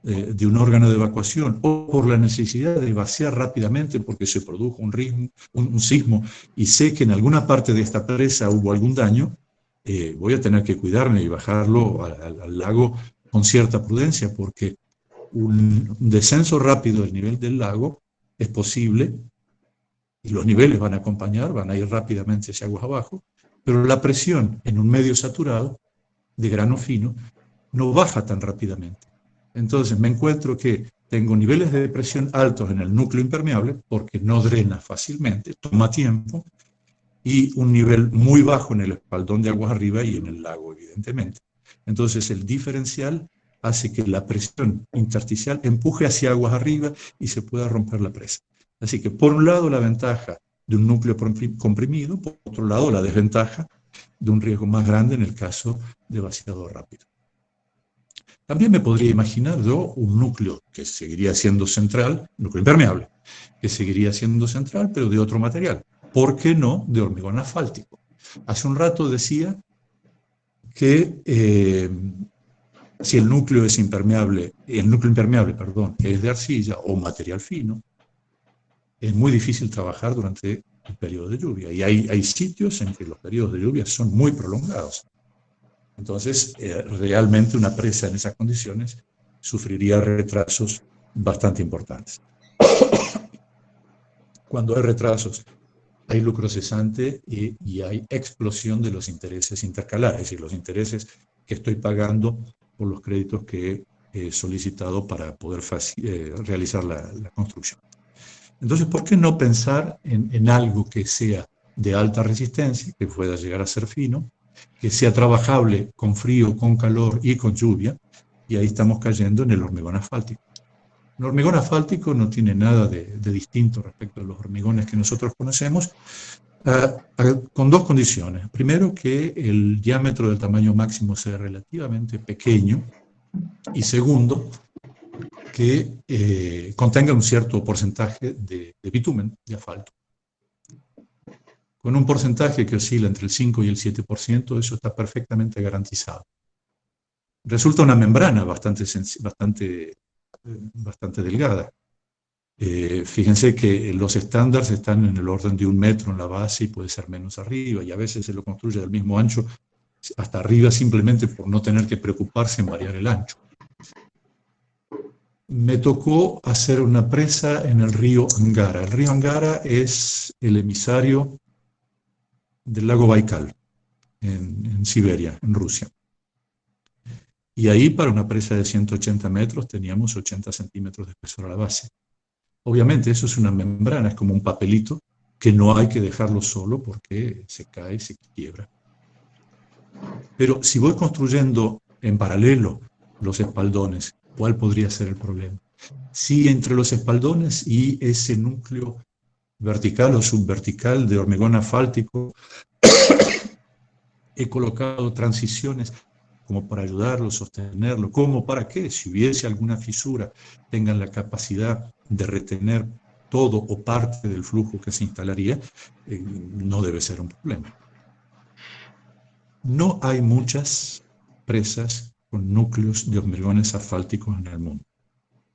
de un órgano de evacuación o por la necesidad de vaciar rápidamente porque se produjo un sismo y sé que en alguna parte de esta presa hubo algún daño, voy a tener que cuidarme y bajarlo al lago con cierta prudencia, porque un descenso rápido del nivel del lago es posible y los niveles van a acompañar, van a ir rápidamente hacia aguas abajo, pero la presión en un medio saturado de grano fino no baja tan rápidamente. Entonces me encuentro que tengo niveles de presión altos en el núcleo impermeable porque no drena fácilmente, toma tiempo, y un nivel muy bajo en el espaldón de aguas arriba y en el lago, evidentemente. Entonces el diferencial hace que la presión intersticial empuje hacia aguas arriba y se pueda romper la presa. Así que por un lado la ventaja de un núcleo comprimido, por otro lado la desventaja de un riesgo más grande en el caso de vaciado rápido. También me podría imaginar yo un núcleo que seguiría siendo central, núcleo impermeable, que seguiría siendo central, pero de otro material. ¿Por qué no de hormigón asfáltico? Hace un rato decía que si el núcleo es impermeable, es de arcilla o material fino, es muy difícil trabajar durante el periodo de lluvia. Y hay sitios en que los periodos de lluvia son muy prolongados. Entonces, realmente una presa en esas condiciones sufriría retrasos bastante importantes. Cuando hay retrasos, hay lucro cesante y hay explosión de los intereses intercalares, es decir, los intereses que estoy pagando por los créditos que he solicitado para poder realizar la construcción. Entonces, ¿por qué no pensar en algo que sea de alta resistencia, que pueda llegar a ser fino, que sea trabajable con frío, con calor y con lluvia? Y ahí estamos cayendo en el hormigón asfáltico. El hormigón asfáltico no tiene nada de distinto respecto a los hormigones que nosotros conocemos, con dos condiciones. Primero, que el diámetro del tamaño máximo sea relativamente pequeño, y segundo, que contenga un cierto porcentaje de bitumen, de asfalto. Con un porcentaje que oscila entre el 5 y el 7%, eso está perfectamente garantizado. Resulta una membrana bastante delgada. Fíjense que los estándares están en el orden de 1 metro en la base y puede ser menos arriba, y a veces se lo construye del mismo ancho hasta arriba simplemente por no tener que preocuparse en variar el ancho. Me tocó hacer una presa en el río Angara. El río Angara es el emisario del lago Baikal, en Siberia, en Rusia. Y ahí, para una presa de 180 metros, teníamos 80 centímetros de espesor a la base. Obviamente eso es una membrana, es como un papelito que no hay que dejarlo solo porque se cae y se quiebra. Pero si voy construyendo en paralelo los espaldones, ¿cuál podría ser el problema? Si entre los espaldones y ese núcleo vertical o subvertical de hormigón asfáltico he colocado transiciones como para ayudarlo, sostenerlo, como para que, si hubiese alguna fisura, tengan la capacidad de retener todo o parte del flujo que se instalaría, no debe ser un problema. No hay muchas presas con núcleos de hormigones asfálticos en el mundo.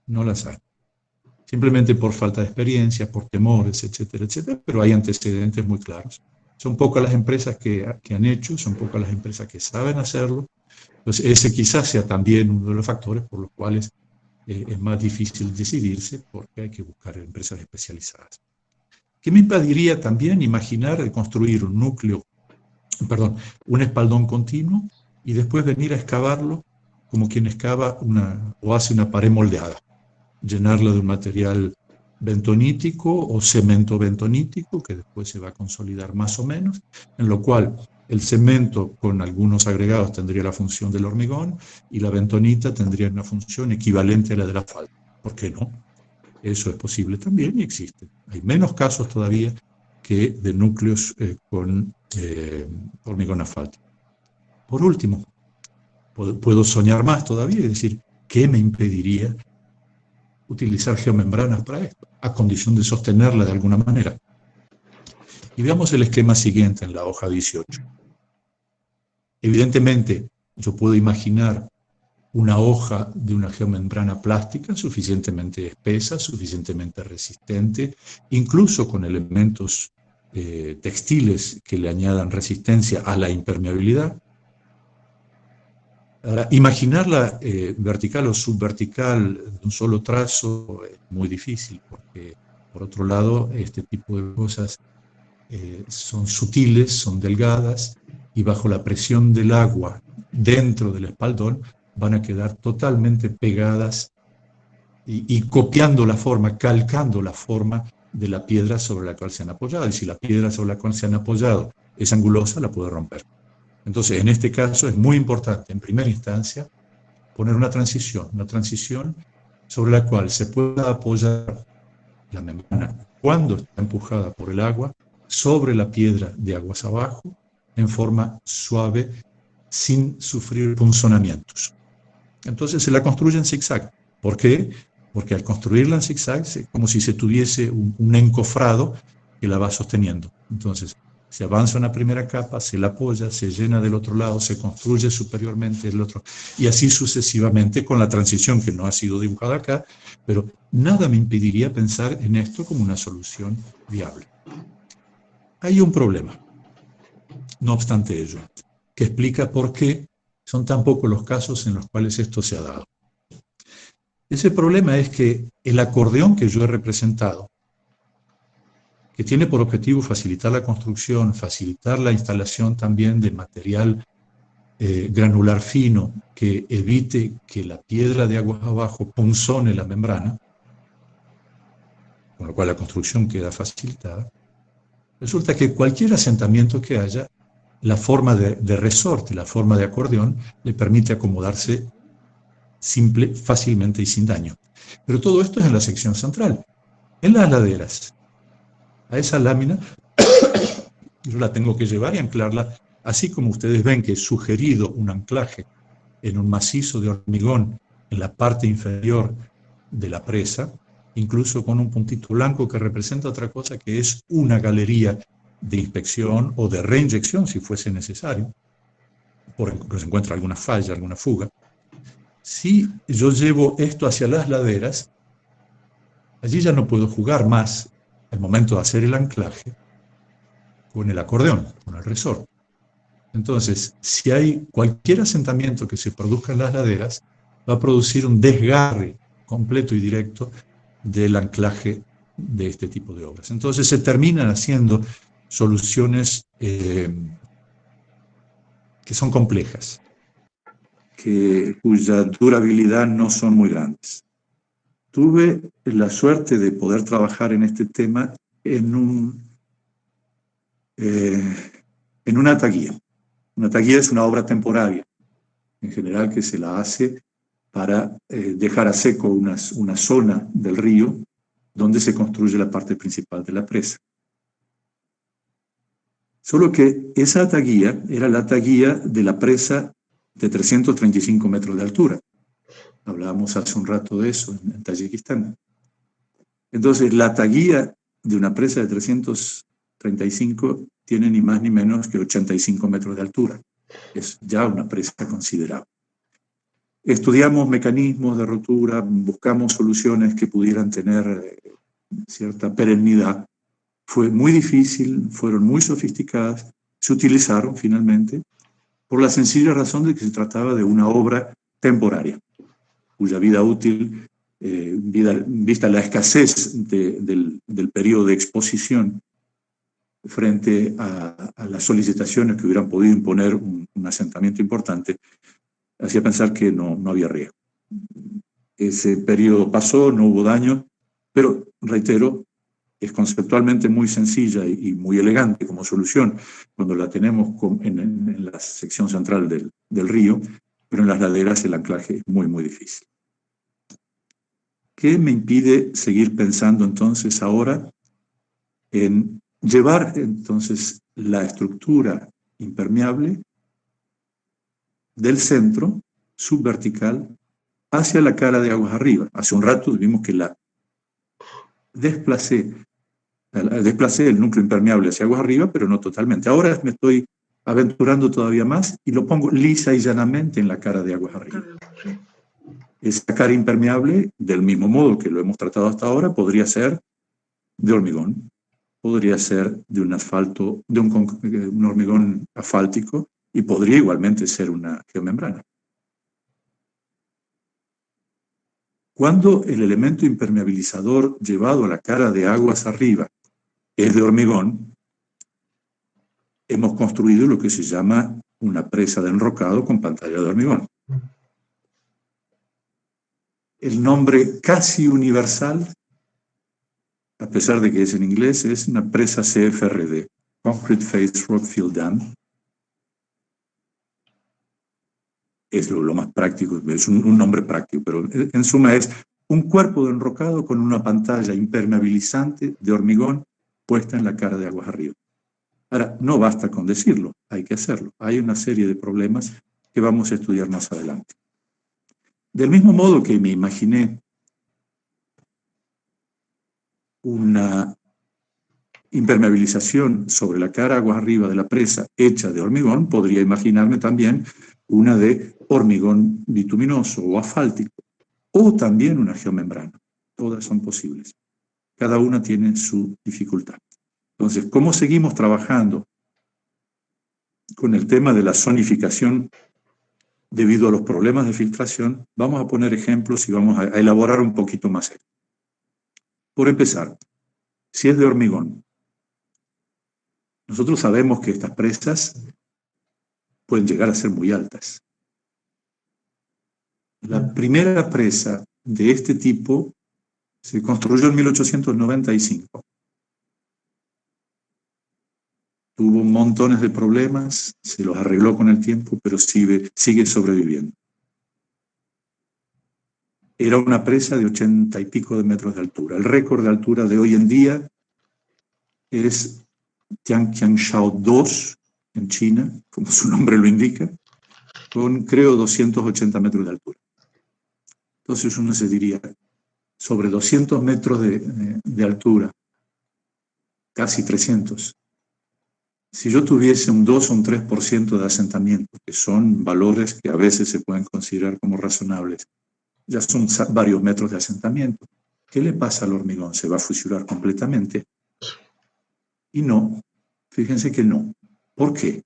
No las hay. Simplemente por falta de experiencia, por temores, etcétera, etcétera, pero hay antecedentes muy claros. Son pocas las empresas que han hecho, son pocas las empresas que saben hacerlo. Entonces, ese quizás sea también uno de los factores por los cuales es más difícil decidirse, porque hay que buscar empresas especializadas. ¿Qué me impediría también imaginar construir un espaldón continuo y después venir a excavarlo como quien excava o hace una pared moldeada? Llenarla de un material bentonítico o cemento bentonítico que después se va a consolidar más o menos, en lo cual El cemento con algunos agregados tendría la función del hormigón y la bentonita tendría una función equivalente a la del asfalto. ¿Por qué no? Eso es posible también y existe. Hay menos casos todavía que de núcleos con hormigón asfáltico. Por último, puedo soñar más todavía y decir, ¿qué me impediría utilizar geomembranas para esto? A condición de sostenerla de alguna manera. Y veamos el esquema siguiente en la hoja 18. Evidentemente, yo puedo imaginar una hoja de una geomembrana plástica suficientemente espesa, suficientemente resistente, incluso con elementos textiles que le añadan resistencia a la impermeabilidad. Ahora, imaginarla vertical o subvertical de un solo trazo es muy difícil, porque por otro lado, este tipo de cosas son sutiles, son delgadas, y bajo la presión del agua dentro del espaldón van a quedar totalmente pegadas y copiando la forma, calcando la forma de la piedra sobre la cual se han apoyado. Y si la piedra sobre la cual se han apoyado es angulosa, la puede romper. Entonces, en este caso es muy importante, en primera instancia, poner una transición sobre la cual se pueda apoyar la membrana cuando está empujada por el agua sobre la piedra de aguas abajo en forma suave, sin sufrir punzonamientos. Entonces se la construye en zigzag. ¿Por qué? Porque al construirla en zigzag es como si se tuviese un encofrado que la va sosteniendo. Entonces se avanza una primera capa, se la apoya, se llena del otro lado, se construye superiormente el otro, y así sucesivamente con la transición que no ha sido dibujada acá, pero nada me impediría pensar en esto como una solución viable. Hay un problema, no obstante ello, que explica por qué son tan pocos los casos en los cuales esto se ha dado. Ese problema es que el acordeón que yo he representado, que tiene por objetivo facilitar la construcción, facilitar la instalación también de material granular fino que evite que la piedra de aguas abajo punzone la membrana, con lo cual la construcción queda facilitada. Resulta que cualquier asentamiento que haya, la forma de resorte, la forma de acordeón, le permite acomodarse simple, fácilmente y sin daño. Pero todo esto es en la sección central. En las laderas, a esa lámina yo la tengo que llevar y anclarla, así como ustedes ven que he sugerido un anclaje en un macizo de hormigón en la parte inferior de la presa, incluso con un puntito blanco que representa otra cosa que es una galería de inspección o de reinyección si fuese necesario, porque se encuentra alguna falla, alguna fuga. Si yo llevo esto hacia las laderas, allí ya no puedo jugar más al momento de hacer el anclaje con el acordeón, con el resorte. Entonces, si hay cualquier asentamiento que se produzca en las laderas, va a producir un desgarre completo y directo del anclaje de este tipo de obras. Entonces se terminan haciendo soluciones que son complejas, cuya durabilidad no son muy grandes. Tuve la suerte de poder trabajar en este tema en una ataguía. Una ataguía es una obra temporaria, en general que se la hace para dejar a seco una zona del río donde se construye la parte principal de la presa. Solo que esa ataguía era la ataguía de la presa de 335 metros de altura. Hablábamos hace un rato de eso en Tayikistán. Entonces, la ataguía de una presa de 335 tiene ni más ni menos que 85 metros de altura. Es ya una presa considerable. Estudiamos mecanismos de rotura, buscamos soluciones que pudieran tener cierta perennidad. Fue muy difícil, fueron muy sofisticadas, se utilizaron finalmente por la sencilla razón de que se trataba de una obra temporaria, cuya vida útil, vista la escasez del periodo de exposición frente a las solicitaciones que hubieran podido imponer un asentamiento importante, hacía pensar que no había riesgo. Ese periodo pasó, no hubo daño, pero reitero, es conceptualmente muy sencilla y muy elegante como solución cuando la tenemos en la sección central del río, pero en las laderas el anclaje es muy, muy difícil. ¿Qué me impide seguir pensando entonces ahora en llevar entonces la estructura impermeable del centro subvertical hacia la cara de aguas arriba? Hace un rato vimos que la desplacé el núcleo impermeable hacia aguas arriba, pero no totalmente. Ahora me estoy aventurando todavía más y lo pongo lisa y llanamente en la cara de aguas arriba. Esa cara impermeable, del mismo modo que lo hemos tratado hasta ahora, podría ser de hormigón, podría ser de un asfalto, de un hormigón asfáltico, y podría igualmente ser una geomembrana. Cuando el elemento impermeabilizador llevado a la cara de aguas arriba es de hormigón, hemos construido lo que se llama una presa de enrocado con pantalla de hormigón. El nombre casi universal, a pesar de que es en inglés, es una presa CFRD, Concrete Face Rock Fill Dam. Es lo más práctico, es un nombre práctico, pero en suma es un cuerpo de enrocado con una pantalla impermeabilizante de hormigón puesta en la cara de aguas arriba. Ahora, no basta con decirlo, hay que hacerlo. Hay una serie de problemas que vamos a estudiar más adelante. Del mismo modo que me imaginé una impermeabilización sobre la cara aguas arriba de la presa hecha de hormigón, podría imaginarme también una de hormigón bituminoso o asfáltico, o también una geomembrana. Todas son posibles. Cada una tiene su dificultad. Entonces, ¿cómo seguimos trabajando con el tema de la zonificación debido a los problemas de filtración? Vamos a poner ejemplos y vamos a elaborar un poquito más esto. Por empezar, si es de hormigón, nosotros sabemos que estas presas pueden llegar a ser muy altas. La primera presa de este tipo se construyó en 1895. Tuvo montones de problemas, se los arregló con el tiempo, pero sigue sobreviviendo. Era una presa de 80 y pico de metros de altura. El récord de altura de hoy en día es Tianqianshao 2 en China, como su nombre lo indica, con creo 280 metros de altura. Entonces uno se diría, sobre 200 metros de altura, casi 300, si yo tuviese un 2 o un 3% de asentamiento, que son valores que a veces se pueden considerar como razonables, ya son varios metros de asentamiento, ¿qué le pasa al hormigón? ¿Se va a fusionar completamente? Y no, fíjense que no. ¿Por qué?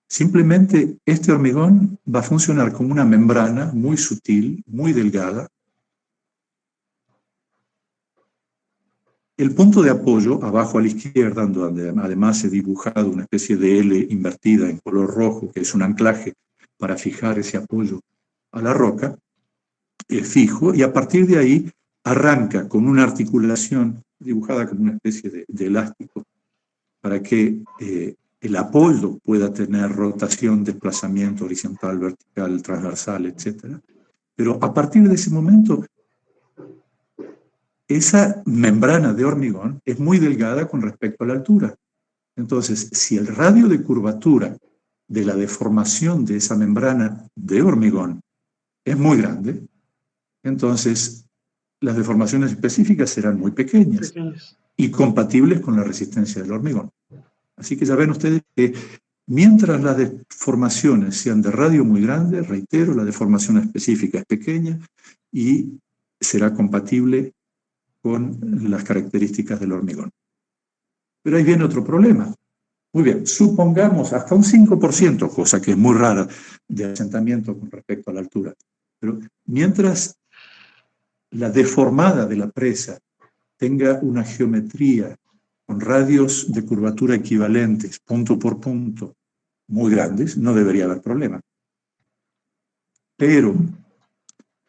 Simplemente este hormigón va a funcionar como una membrana muy sutil, muy delgada. El punto de apoyo, abajo a la izquierda, donde además he dibujado una especie de L invertida en color rojo, que es un anclaje para fijar ese apoyo a la roca, es fijo, y a partir de ahí arranca con una articulación dibujada como una especie de elástico para que el apoyo pueda tener rotación, desplazamiento horizontal, vertical, transversal, etc. Pero a partir de ese momento, esa membrana de hormigón es muy delgada con respecto a la altura. Entonces, si el radio de curvatura de la deformación de esa membrana de hormigón es muy grande, entonces las deformaciones específicas serán muy pequeñas y compatibles con la resistencia del hormigón. Así que ya ven ustedes que mientras las deformaciones sean de radio muy grande, reitero, la deformación específica es pequeña y será compatible con las características del hormigón. Pero ahí viene otro problema. Muy bien, supongamos hasta un 5%, cosa que es muy rara, de asentamiento con respecto a la altura. Pero mientras la deformada de la presa tenga una geometría con radios de curvatura equivalentes, punto por punto, muy grandes, no debería haber problema. Pero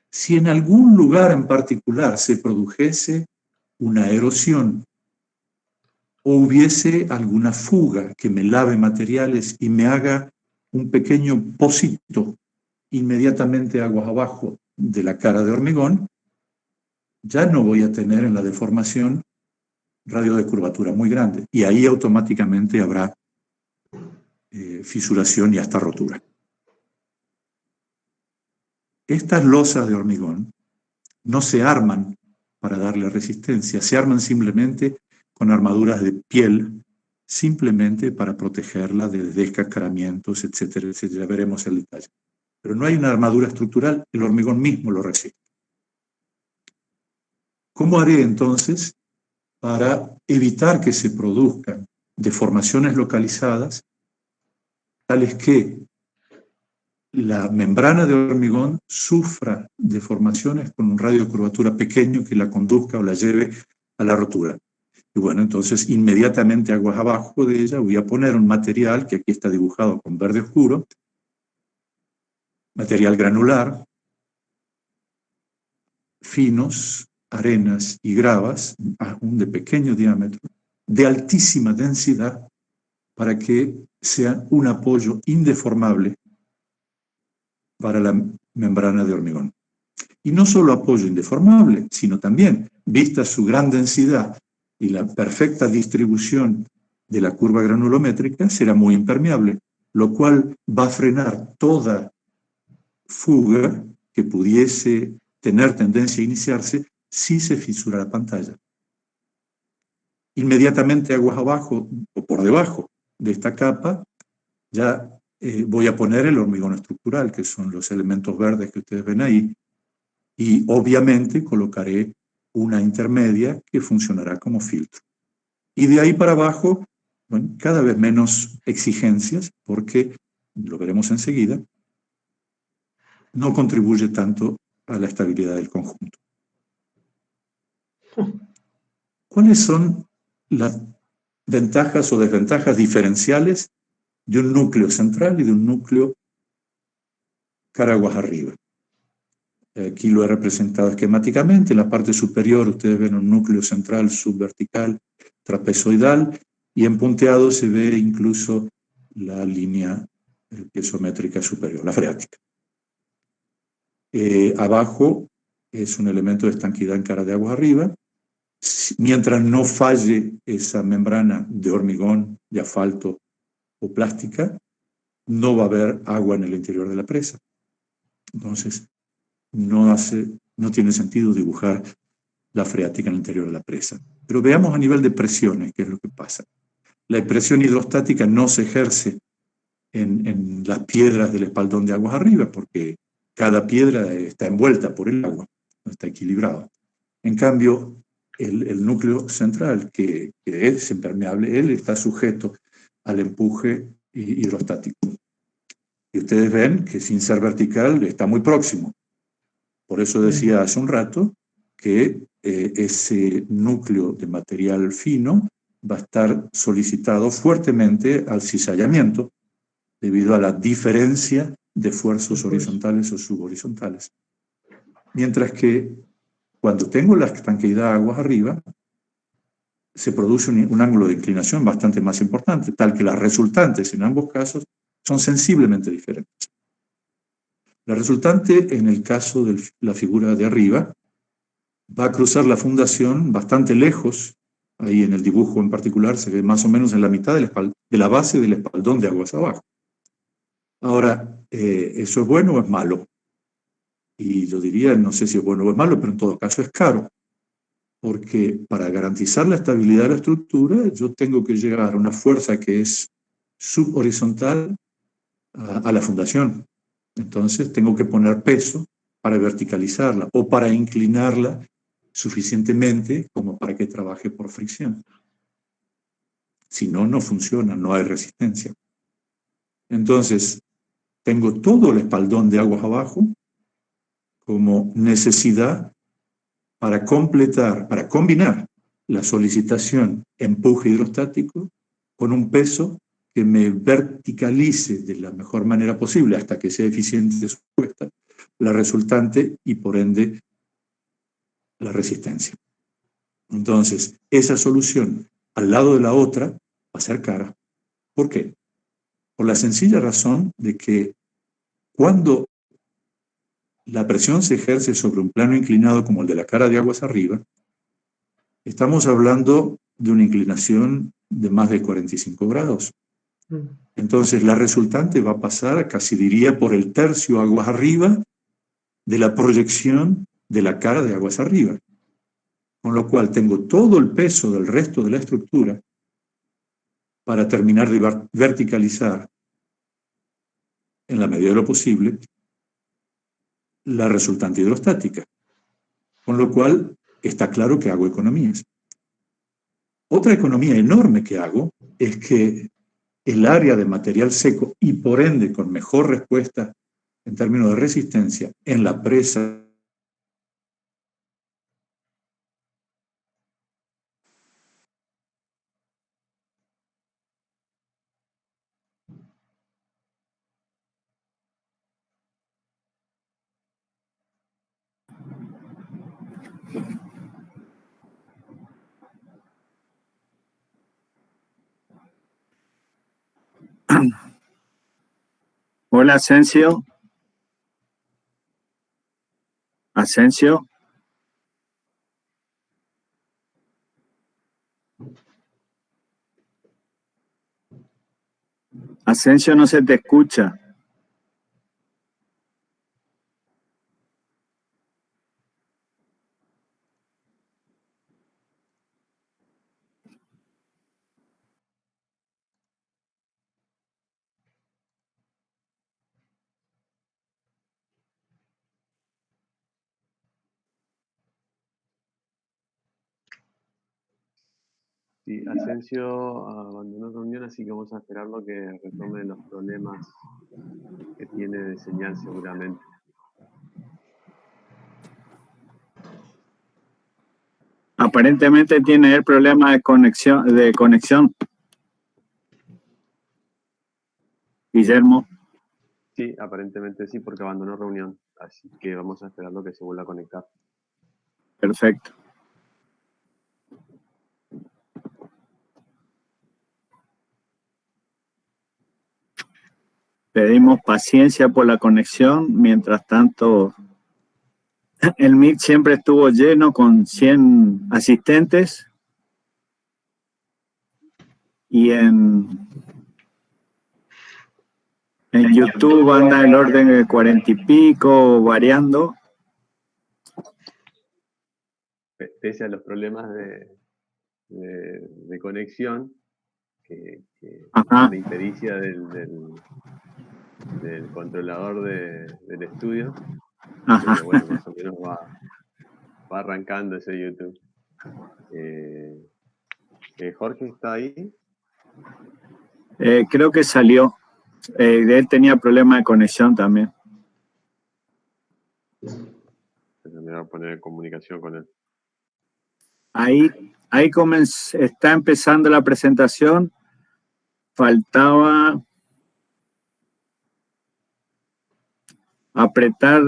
si en algún lugar en particular se produjese una erosión o hubiese alguna fuga que me lave materiales y me haga un pequeño pocito inmediatamente aguas abajo de la cara de hormigón, ya no voy a tener en la deformación radio de curvatura muy grande, y ahí automáticamente habrá fisuración y hasta rotura. Estas losas de hormigón no se arman para darle resistencia, se arman simplemente con armaduras de piel, simplemente para protegerla de descascaramientos, etcétera, etcétera. Ya veremos el detalle. Pero no hay una armadura estructural, el hormigón mismo lo resiste. ¿Cómo haré entonces para evitar que se produzcan deformaciones localizadas, tales que la membrana de hormigón sufra deformaciones con un radio de curvatura pequeño que la conduzca o la lleve a la rotura? Y bueno, entonces inmediatamente aguas abajo de ella voy a poner un material que aquí está dibujado con verde oscuro, material granular, finos, arenas y gravas, aún de pequeño diámetro, de altísima densidad, para que sean un apoyo indeformable para la membrana de hormigón. Y no solo apoyo indeformable, sino también, vista su gran densidad y la perfecta distribución de la curva granulométrica, será muy impermeable, lo cual va a frenar toda fuga que pudiese tener tendencia a iniciarse si se fisura la pantalla. Inmediatamente aguas abajo o por debajo de esta capa ya voy a poner el hormigón estructural, que son los elementos verdes que ustedes ven ahí, y obviamente colocaré una intermedia que funcionará como filtro. Y de ahí para abajo, bueno, cada vez menos exigencias, porque, lo veremos enseguida, no contribuye tanto a la estabilidad del conjunto. ¿Cuáles son las ventajas o desventajas diferenciales de un núcleo central y de un núcleo cara aguas arriba? Aquí lo he representado esquemáticamente. En la parte superior ustedes ven un núcleo central subvertical trapezoidal, y en punteado se ve incluso la línea piezométrica superior, la freática. Abajo es un elemento de estanquidad en cara de aguas arriba. Mientras no falle esa membrana de hormigón, de asfalto o plástica, no va a haber agua en el interior de la presa. Entonces, no tiene sentido dibujar la freática en el interior de la presa. Pero veamos a nivel de presiones qué es lo que pasa. La presión hidrostática no se ejerce en las piedras del espaldón de aguas arriba, porque cada piedra está envuelta por el agua, no está equilibrado. En cambio, el núcleo central, que es impermeable, él está sujeto al empuje hidrostático. Y ustedes ven que sin ser vertical está muy próximo. Por eso decía hace un rato que ese núcleo de material fino va a estar solicitado fuertemente al cizallamiento debido a la diferencia de esfuerzos horizontales o subhorizontales. Mientras que cuando tengo la estanqueidad aguas arriba, se produce un ángulo de inclinación bastante más importante, tal que las resultantes en ambos casos son sensiblemente diferentes. La resultante, en el caso de la figura de arriba, va a cruzar la fundación bastante lejos. Ahí en el dibujo en particular se ve más o menos en la mitad de la base del espaldón de aguas abajo. Ahora, ¿eso es bueno o es malo? Y yo diría, no sé si es bueno o es malo, pero en todo caso es caro. Porque para garantizar la estabilidad de la estructura, yo tengo que llegar a una fuerza que es subhorizontal a la fundación. Entonces tengo que poner peso para verticalizarla o para inclinarla suficientemente como para que trabaje por fricción. Si no, no funciona, no hay resistencia. Entonces, tengo todo el espaldón de aguas abajo como necesidad para completar, para combinar la solicitación empuje hidrostático con un peso que me verticalice de la mejor manera posible hasta que sea eficiente su puesta, la resultante y por ende la resistencia. Entonces, esa solución al lado de la otra, va a ser cara. ¿Por qué? Por la sencilla razón de que cuando la presión se ejerce sobre un plano inclinado como el de la cara de aguas arriba, estamos hablando de una inclinación de más de 45 grados. Entonces la resultante va a pasar, casi diría, por el tercio aguas arriba de la proyección de la cara de aguas arriba. Con lo cual tengo todo el peso del resto de la estructura para terminar de verticalizar, en la medida de lo posible, la resultante hidrostática. Con lo cual está claro que hago economías. Otra economía enorme que hago es que el área de material seco y por ende con mejor respuesta en términos de resistencia en la presa Hola, Asensio. Asensio. Asensio, no se te escucha. Sí, Asensio abandonó reunión, así que vamos a esperarlo que retome los problemas que tiene de señal seguramente. Aparentemente tiene el problema de conexión. Guillermo. Sí, aparentemente sí, porque abandonó reunión, así que vamos a esperarlo que se vuelva a conectar. Perfecto. Pedimos paciencia por la conexión. Mientras tanto, el Meet siempre estuvo lleno con 100 asistentes. Y en YouTube anda el orden de 40 y pico, variando. Pese a los problemas de conexión, que Ajá. la impericia del controlador del estudio, Ajá. pero bueno, más o menos va arrancando ese YouTube. Jorge está ahí. Creo que salió. Él tenía problemas de conexión también. Me voy a poner en comunicación con él. Ahí está empezando la presentación. Faltaba apretar.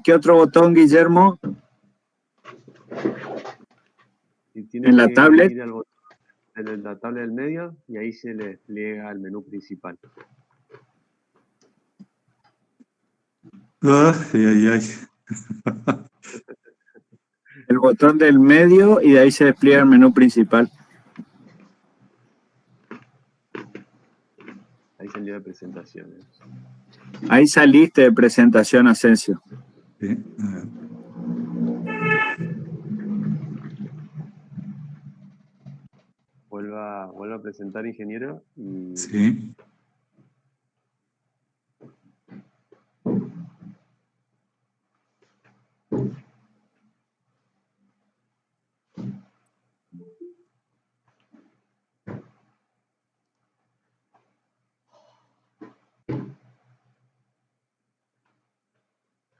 ¿Qué otro botón, Guillermo? Y tiene en la que tablet. ir al botón en la tablet del medio y ahí se le despliega el menú principal. Ay. El botón del medio y de ahí se despliega el menú principal. Ahí salió de presentaciones. Ahí saliste de presentación, Asensio. Sí. Vuelva a presentar, ingeniero. Y Sí.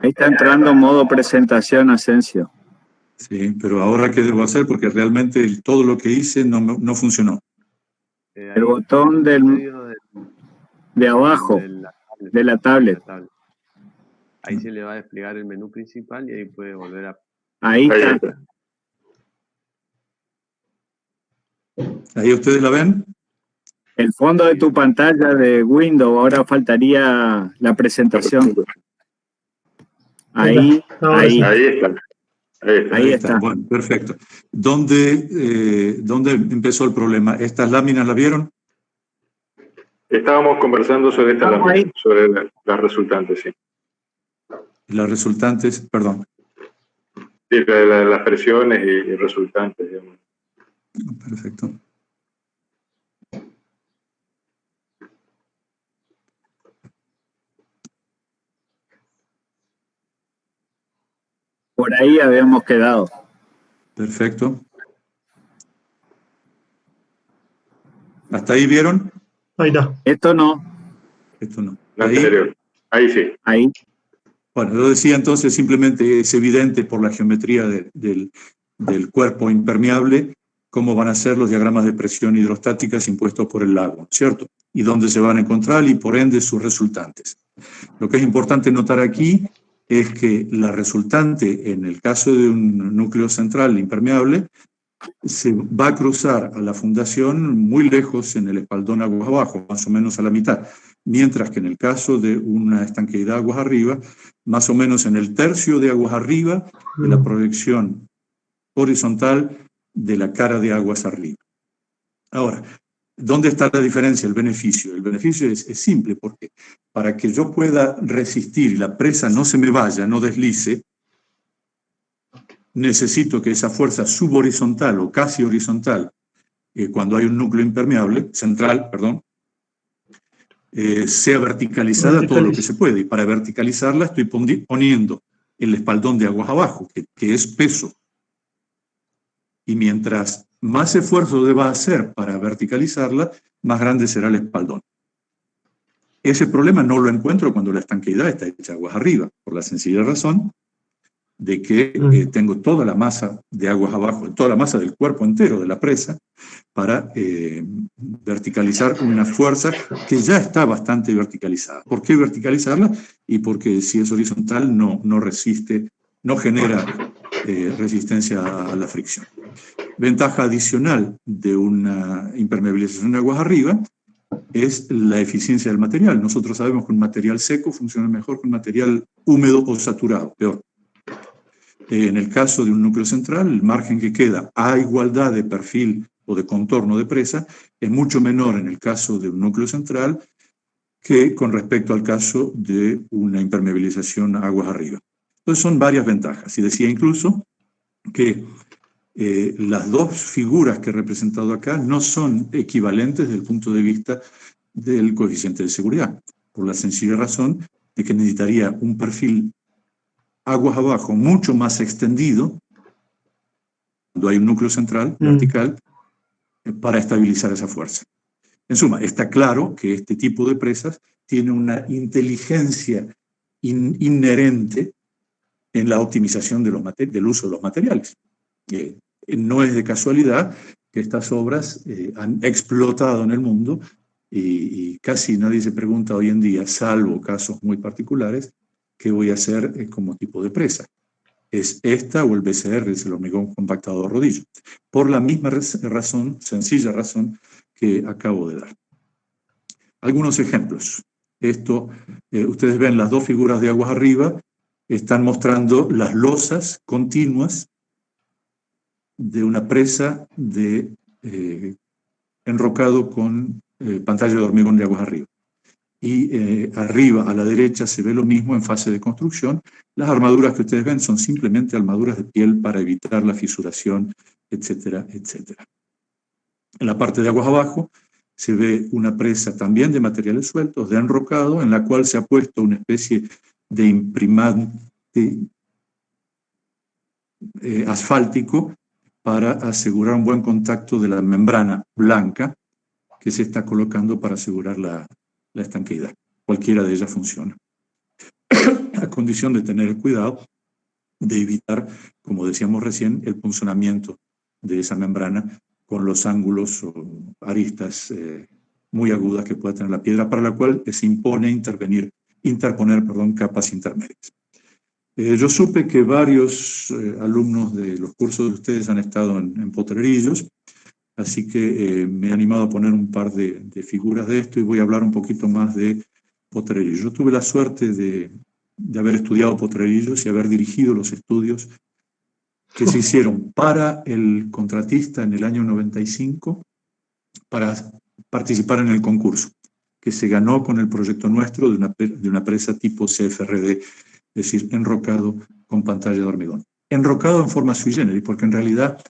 Ahí está entrando modo presentación, Asensio. Sí, pero ahora ¿qué debo hacer? Porque realmente todo lo que hice no funcionó. El botón de abajo, de la tablet. Ahí se le va a desplegar el menú principal y ahí puede volver a... Ahí está. ¿Ahí ustedes la ven? El fondo de tu pantalla de Windows, ahora faltaría la presentación. Ahí, ahí. Ahí está. Ahí está. Bueno, perfecto. ¿Dónde empezó el problema? ¿Estas láminas la vieron? Estábamos conversando sobre esta lámina, sobre las resultantes, sí. Las resultantes, perdón. Sí, las presiones y resultantes, digamos. Perfecto. Por ahí habíamos quedado. Perfecto. ¿Hasta ahí vieron? Ahí está. Esto no. Esto no. La Ahí. anterior. Ahí sí. Ahí. Bueno, lo decía entonces, simplemente es evidente por la geometría del cuerpo impermeable cómo van a ser los diagramas de presión hidrostáticas impuestos por el lago, ¿cierto? Y dónde se van a encontrar y por ende sus resultantes. Lo que es importante notar aquí es que la resultante, en el caso de un núcleo central impermeable, se va a cruzar a la fundación muy lejos en el espaldón aguas abajo, más o menos a la mitad, mientras que en el caso de una estanqueidad aguas arriba, más o menos en el tercio de aguas arriba de la proyección horizontal de la cara de aguas arriba. Ahora, ¿dónde está la diferencia, el beneficio? El beneficio es simple, porque para que yo pueda resistir y la presa no se me vaya, no deslice, necesito que esa fuerza subhorizontal o casi horizontal, cuando hay un núcleo impermeable, central, perdón, sea verticalizada todo lo que se puede. Y para verticalizarla estoy poniendo el espaldón de aguas abajo, que es peso. Y mientras más esfuerzo deba hacer para verticalizarla, más grande será el espaldón. Ese problema no lo encuentro cuando la estanqueidad está hecha aguas arriba, por la sencilla razón de que tengo toda la masa de aguas abajo, toda la masa del cuerpo entero de la presa, para verticalizar una fuerza que ya está bastante verticalizada. ¿Por qué verticalizarla? Y porque si es horizontal no resiste, no genera resistencia a la fricción. Ventaja adicional de una impermeabilización de aguas arriba es la eficiencia del material. Nosotros sabemos que un material seco funciona mejor que un material húmedo o saturado, peor. En el caso de un núcleo central, el margen que queda a igualdad de perfil o de contorno de presa es mucho menor en el caso de un núcleo central que con respecto al caso de una impermeabilización aguas arriba. Entonces son varias ventajas. Y decía incluso que las dos figuras que he representado acá no son equivalentes desde el punto de vista del coeficiente de seguridad, por la sencilla razón de que necesitaría un perfil aguas abajo mucho más extendido cuando hay un núcleo central vertical para estabilizar esa fuerza. En suma, está claro que este tipo de presas tiene una inteligencia inherente en la optimización de del uso de los materiales. No es de casualidad que estas obras han explotado en el mundo y casi nadie se pregunta hoy en día, salvo casos muy particulares, ¿qué voy a hacer como tipo de presa? ¿Es esta o el BCR, es el hormigón compactado a rodillo? Por la misma razón, sencilla razón que acabo de dar. Algunos ejemplos. Esto, ustedes ven las dos figuras de aguas arriba, están mostrando las losas continuas de una presa de enrocado con pantalla de hormigón de aguas arriba. Y arriba a la derecha se ve lo mismo en fase de construcción. Las armaduras que ustedes ven son simplemente armaduras de piel para evitar la fisuración, etcétera, etcétera. En la parte de aguas abajo se ve una presa también de materiales sueltos, de enrocado, en la cual se ha puesto una especie de imprimante asfáltico para asegurar un buen contacto de la membrana blanca que se está colocando para asegurar la estanqueidad. Cualquiera de ellas funciona. A condición de tener el cuidado de evitar, como decíamos recién, el punzonamiento de esa membrana con los ángulos o aristas muy agudas que pueda tener la piedra, para la cual se impone interponer capas intermedias. Yo supe que varios alumnos de los cursos de ustedes han estado en Potrerillos. así que me he animado a poner un par de figuras de esto y voy a hablar un poquito más de Potrerillos. Yo tuve la suerte de haber estudiado Potrerillos y haber dirigido los estudios que se hicieron para el contratista en el año 95 para participar en el concurso, que se ganó con el proyecto nuestro de una presa tipo CFRD, es decir, enrocado con pantalla de hormigón. Enrocado en forma sui generis, porque en realidad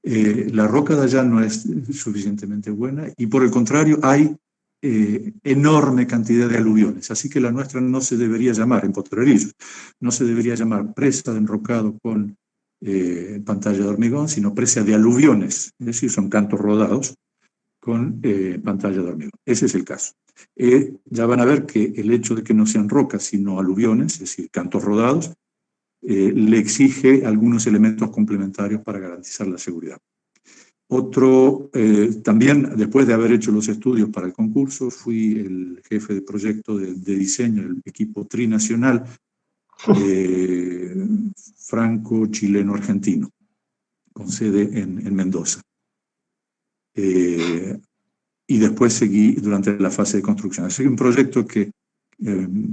la roca de allá no es suficientemente buena y por el contrario hay enorme cantidad de aluviones, así que la nuestra no se debería llamar, en Potrerillos, no se debería llamar presa de enrocado con pantalla de hormigón, sino presa de aluviones, es decir, son cantos rodados con pantalla de hormigón. Ese es el caso. Ya van a ver que el hecho de que no sean rocas, sino aluviones, es decir, cantos rodados, le exige algunos elementos complementarios para garantizar la seguridad. También después de haber hecho los estudios para el concurso, fui el jefe de proyecto de diseño del equipo trinacional franco-chileno-argentino, con sede en Mendoza. Y después seguí durante la fase de construcción. Es un proyecto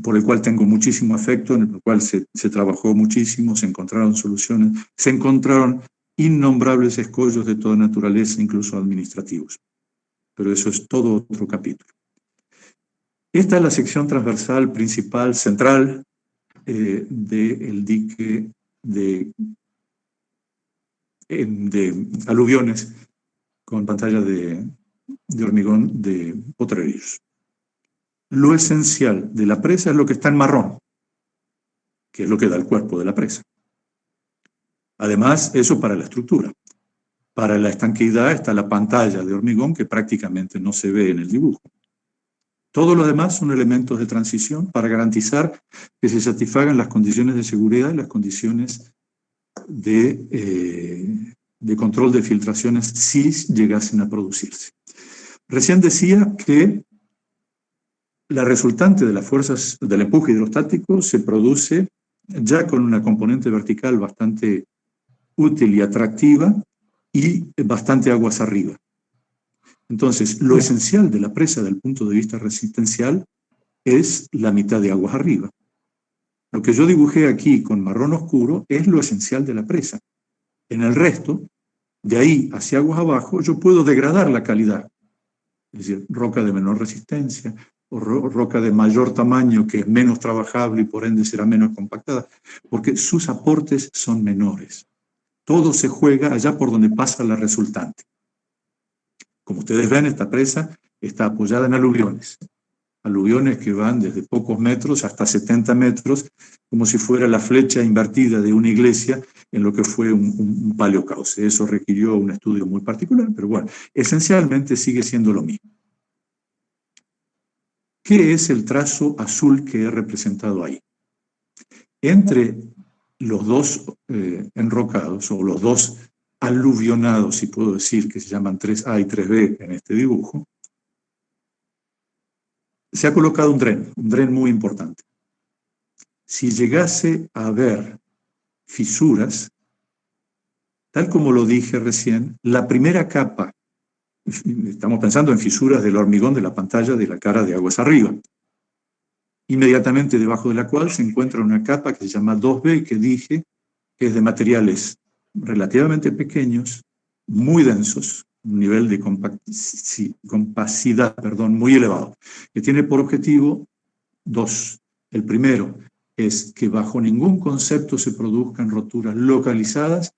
por el cual tengo muchísimo afecto, en el cual se trabajó muchísimo, se encontraron soluciones, se encontraron innombrables escollos de toda naturaleza, incluso administrativos. Pero eso es todo otro capítulo. Esta es la sección transversal principal, central, del dique de aluviones con pantalla de hormigón de Potrerillos. Lo esencial de la presa es lo que está en marrón, que es lo que da el cuerpo de la presa. Además, eso para la estructura. Para la estanqueidad está la pantalla de hormigón que prácticamente no se ve en el dibujo. Todo lo demás son elementos de transición para garantizar que se satisfagan las condiciones de seguridad y las condiciones de control de filtraciones si llegasen a producirse. Recién decía que la resultante de las fuerzas del empuje hidrostático se produce ya con una componente vertical bastante útil y atractiva y bastante aguas arriba. Entonces, lo esencial de la presa desde el punto de vista resistencial es la mitad de aguas arriba. Lo que yo dibujé aquí con marrón oscuro es lo esencial de la presa. En el resto, de ahí hacia aguas abajo, yo puedo degradar la calidad. Es decir, roca de menor resistencia, o roca de mayor tamaño que es menos trabajable y por ende será menos compactada, porque sus aportes son menores. Todo se juega allá por donde pasa la resultante. Como ustedes ven, esta presa está apoyada en aluviones. Aluviones que van desde pocos metros hasta 70 metros, como si fuera la flecha invertida de una iglesia en lo que fue un paleocauce. Eso requirió un estudio muy particular, pero bueno, esencialmente sigue siendo lo mismo. ¿Qué es el trazo azul que he representado ahí? Entre los dos enrocados, o los dos aluvionados, si puedo decir, que se llaman 3A y 3B en este dibujo, se ha colocado un dren muy importante. Si llegase a haber fisuras, tal como lo dije recién, la primera capa, estamos pensando en fisuras del hormigón de la pantalla de la cara de aguas arriba, inmediatamente debajo de la cual se encuentra una capa que se llama 2B, que dije que es de materiales relativamente pequeños, muy densos, un nivel de compacidad muy elevado, que tiene por objetivo dos. El primero es que bajo ningún concepto se produzcan roturas localizadas,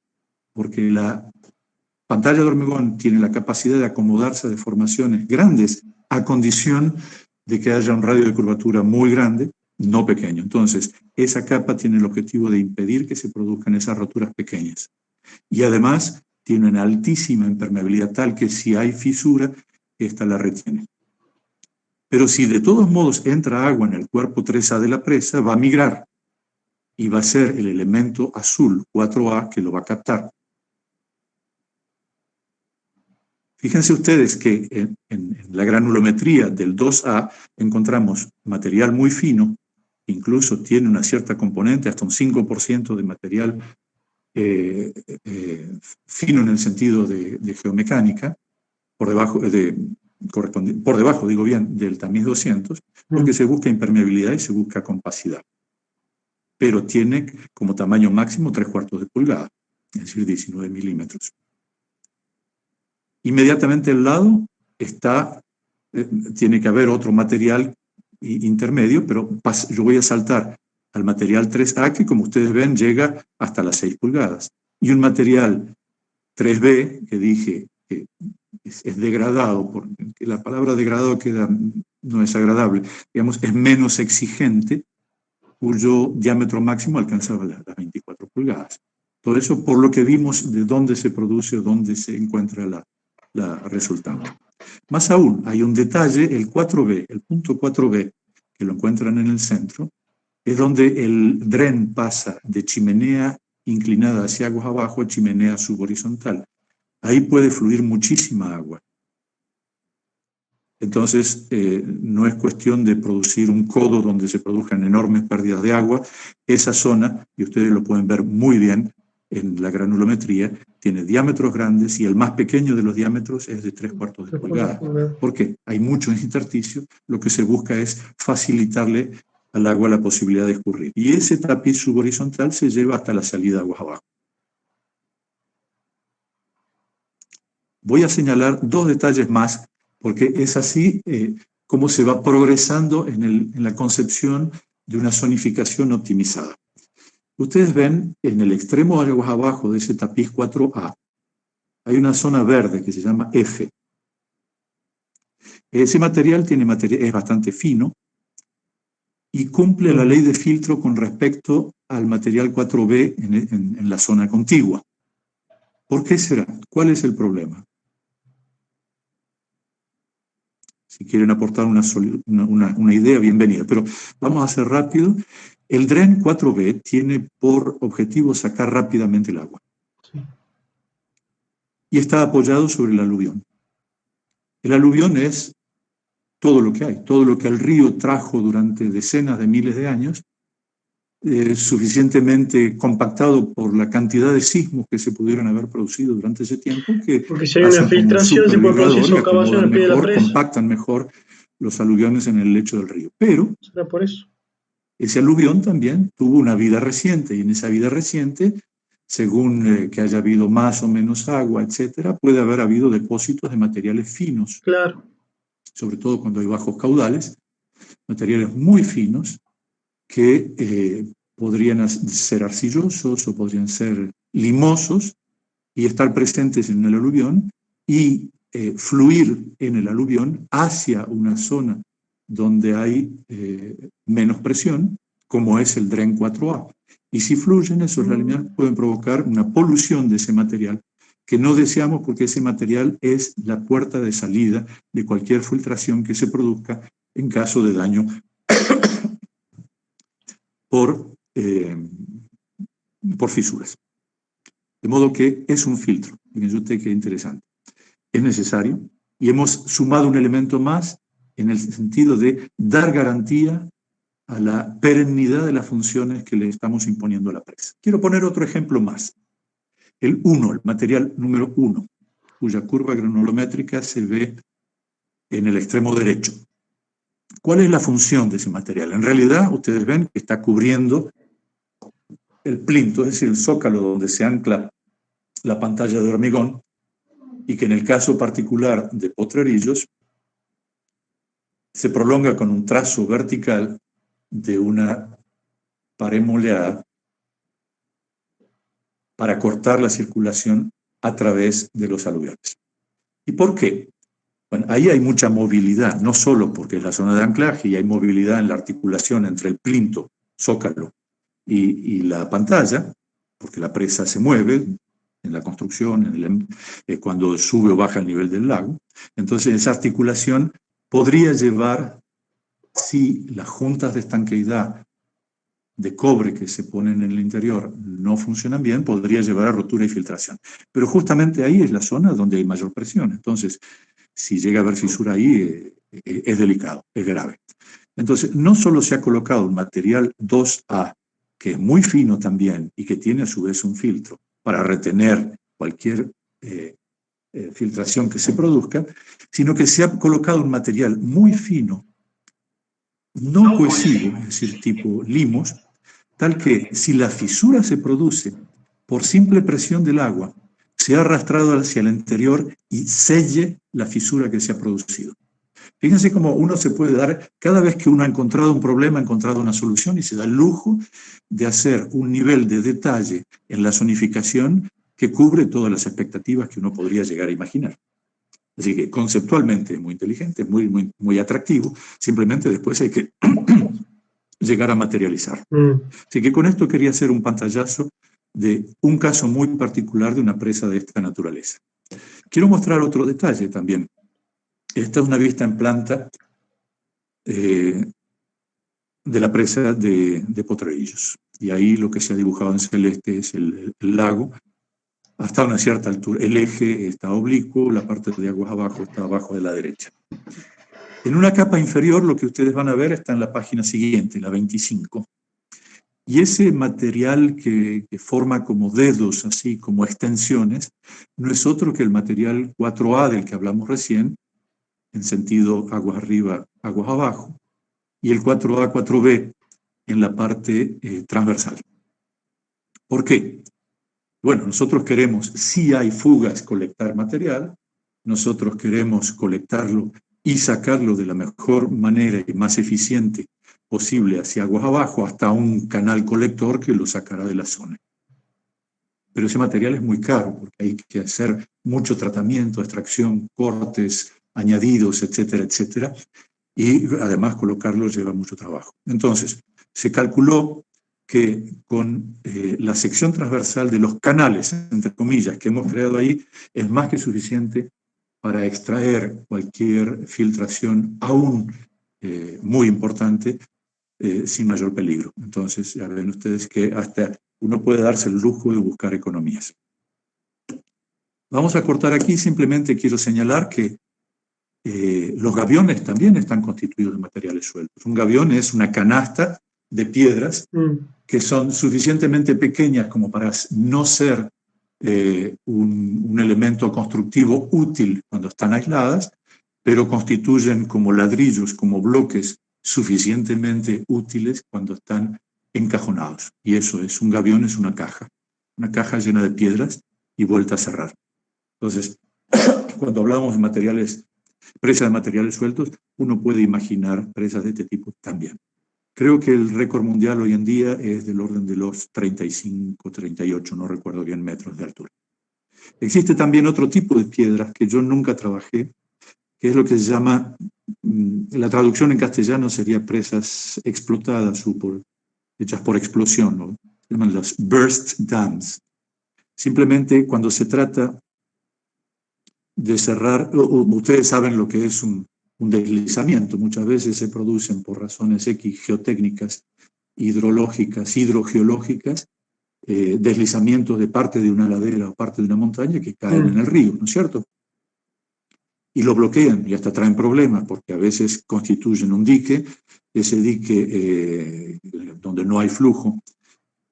porque la pantalla de hormigón tiene la capacidad de acomodarse a deformaciones grandes a condición de que haya un radio de curvatura muy grande, no pequeño. Entonces, esa capa tiene el objetivo de impedir que se produzcan esas roturas pequeñas. Y además tiene una altísima impermeabilidad tal que si hay fisura, esta la retiene. Pero si de todos modos entra agua en el cuerpo 3A de la presa, va a migrar y va a ser el elemento azul 4A que lo va a captar. Fíjense ustedes que en la granulometría del 2A encontramos material muy fino, incluso tiene una cierta componente, hasta un 5% de material fino en el sentido de geomecánica, por debajo, digo bien, del tamiz 200, porque se busca impermeabilidad y se busca compacidad. Pero tiene como tamaño máximo 3/4 de pulgada, es decir, 19 milímetros. Inmediatamente al lado tiene que haber otro material intermedio, pero yo voy a saltar al material 3A, que como ustedes ven llega hasta las 6 pulgadas. Y un material 3B, que dije que es degradado, porque la palabra degradado no es agradable, digamos, es menos exigente, cuyo diámetro máximo alcanzaba las 24 pulgadas. Todo eso por lo que vimos de dónde se produce o dónde se encuentra la resultante. Más aún, hay un detalle, el 4B, el punto 4B, que lo encuentran en el centro, es donde el dren pasa de chimenea inclinada hacia aguas abajo a chimenea subhorizontal. Ahí puede fluir muchísima agua. Entonces, no es cuestión de producir un codo donde se produzcan enormes pérdidas de agua. Esa zona, y ustedes lo pueden ver muy bien en la granulometría, tiene diámetros grandes y el más pequeño de los diámetros es de 3/4 de pulgada. ¿Por qué? Hay mucho intersticio. Lo que se busca es facilitarle al agua la posibilidad de escurrir. Y ese tapiz subhorizontal se lleva hasta la salida de aguas abajo. Voy a señalar 2 detalles más, porque es así como se va progresando en la concepción de una zonificación optimizada. Ustedes ven en el extremo de aguas abajo de ese tapiz 4A, hay una zona verde que se llama F. Ese material es bastante fino y cumple la ley de filtro con respecto al material 4B en la zona contigua. ¿Por qué será? ¿Cuál es el problema? Si quieren aportar una idea, bienvenida. Pero vamos a hacer rápido. El dren 4B tiene por objetivo sacar rápidamente el agua. Sí. Y está apoyado sobre el aluvión. El aluvión es todo lo que hay, todo lo que el río trajo durante decenas de miles de años, suficientemente compactado por la cantidad de sismos que se pudieron haber producido durante ese tiempo, porque si hay una filtración se puede producir socavación al pie de la presa. Compactan mejor los aluviones en el lecho del río. Pero ¿será por eso? Ese aluvión también tuvo una vida reciente, y en esa vida reciente, según que haya habido más o menos agua, etcétera, puede haber habido depósitos de materiales finos. Claro. Sobre todo cuando hay bajos caudales, materiales muy finos que podrían ser arcillosos o podrían ser limosos y estar presentes en el aluvión y fluir en el aluvión hacia una zona donde hay menos presión, como es el dren 4A. Y si fluyen, esos alimentos pueden provocar una polución de ese material que no deseamos, porque ese material es la puerta de salida de cualquier filtración que se produzca en caso de daño por fisuras. De modo que es un filtro. Fíjense usted qué interesante. Es necesario y hemos sumado un elemento más en el sentido de dar garantía a la perennidad de las funciones que le estamos imponiendo a la presa. Quiero poner otro ejemplo más. El material número 1, cuya curva granulométrica se ve en el extremo derecho. ¿Cuál es la función de ese material? En realidad, ustedes ven que está cubriendo el plinto, es decir, el zócalo donde se ancla la pantalla de hormigón, y que en el caso particular de Potrerillos se prolonga con un trazo vertical de una pared moleada para cortar la circulación a través de los aluviones. ¿Y por qué? Bueno, ahí hay mucha movilidad, no solo porque es la zona de anclaje y hay movilidad en la articulación entre el plinto, zócalo, y la pantalla, porque la presa se mueve en la construcción, cuando sube o baja el nivel del lago. Entonces esa articulación podría llevar, si las juntas de estanqueidad de cobre que se ponen en el interior no funcionan bien, podría llevar a rotura y filtración. Pero justamente ahí es la zona donde hay mayor presión. Entonces, si llega a haber fisura ahí, es delicado, es grave. Entonces, no solo se ha colocado un material 2A, que es muy fino también y que tiene a su vez un filtro para retener cualquier filtración que se produzca, sino que se ha colocado un material muy fino, no cohesivo, es decir, tipo limos, tal que si la fisura se produce por simple presión del agua, se ha arrastrado hacia el interior y selle la fisura que se ha producido. Fíjense cómo uno se puede dar, cada vez que uno ha encontrado un problema, ha encontrado una solución y se da el lujo de hacer un nivel de detalle en la zonificación que cubre todas las expectativas que uno podría llegar a imaginar. Así que conceptualmente es muy inteligente, muy atractivo, simplemente después hay que llegar a materializar. Así que con esto quería hacer un pantallazo de un caso muy particular de una presa de esta naturaleza. Quiero mostrar otro detalle también. Esta es una vista en planta de la presa de Potrerillos. Y ahí lo que se ha dibujado en celeste es el lago. Hasta una cierta altura, el eje está oblicuo, la parte de aguas abajo está abajo de la derecha. En una capa inferior lo que ustedes van a ver está en la página siguiente, la 25. Y ese material que forma como dedos, así como extensiones, no es otro que el material 4A del que hablamos recién, en sentido aguas arriba, aguas abajo, y el 4A, 4B en la parte transversal. ¿Por qué? Bueno, nosotros queremos, si hay fugas, colectar material, nosotros queremos colectarlo y sacarlo de la mejor manera y más eficiente posible hacia aguas abajo, hasta un canal colector que lo sacará de la zona. Pero ese material es muy caro, porque hay que hacer mucho tratamiento, extracción, cortes, añadidos, etcétera, etcétera, y además colocarlo lleva mucho trabajo. Entonces, se calculó que con la sección transversal de los canales, entre comillas, que hemos creado ahí, es más que suficiente para extraer cualquier filtración aún muy importante sin mayor peligro. Entonces, ya ven ustedes que hasta uno puede darse el lujo de buscar economías. Vamos a cortar aquí, simplemente quiero señalar que los gaviones también están constituidos de materiales sueltos. Un gavión es una canasta de piedras que son suficientemente pequeñas como para no ser un elemento constructivo útil cuando están aisladas, pero constituyen como ladrillos, como bloques suficientemente útiles cuando están encajonados. Y eso es, un gavión es una caja llena de piedras y vuelta a cerrar. Entonces, cuando hablamos de materiales, presas de materiales sueltos, uno puede imaginar presas de este tipo también. Creo que el récord mundial hoy en día es del orden de los 35, 38, no recuerdo bien, metros de altura. Existe también otro tipo de piedras que yo nunca trabajé, que es lo que se llama, la traducción en castellano sería presas explotadas o hechas por explosión, ¿no? Se llaman las burst dams. Simplemente cuando se trata de cerrar, ustedes saben lo que es un deslizamiento, muchas veces se producen por razones X geotécnicas, hidrológicas, hidrogeológicas, deslizamientos de parte de una ladera o parte de una montaña que caen en el río, ¿no es cierto? Y lo bloquean y hasta traen problemas porque a veces constituyen un dique, ese dique donde no hay flujo,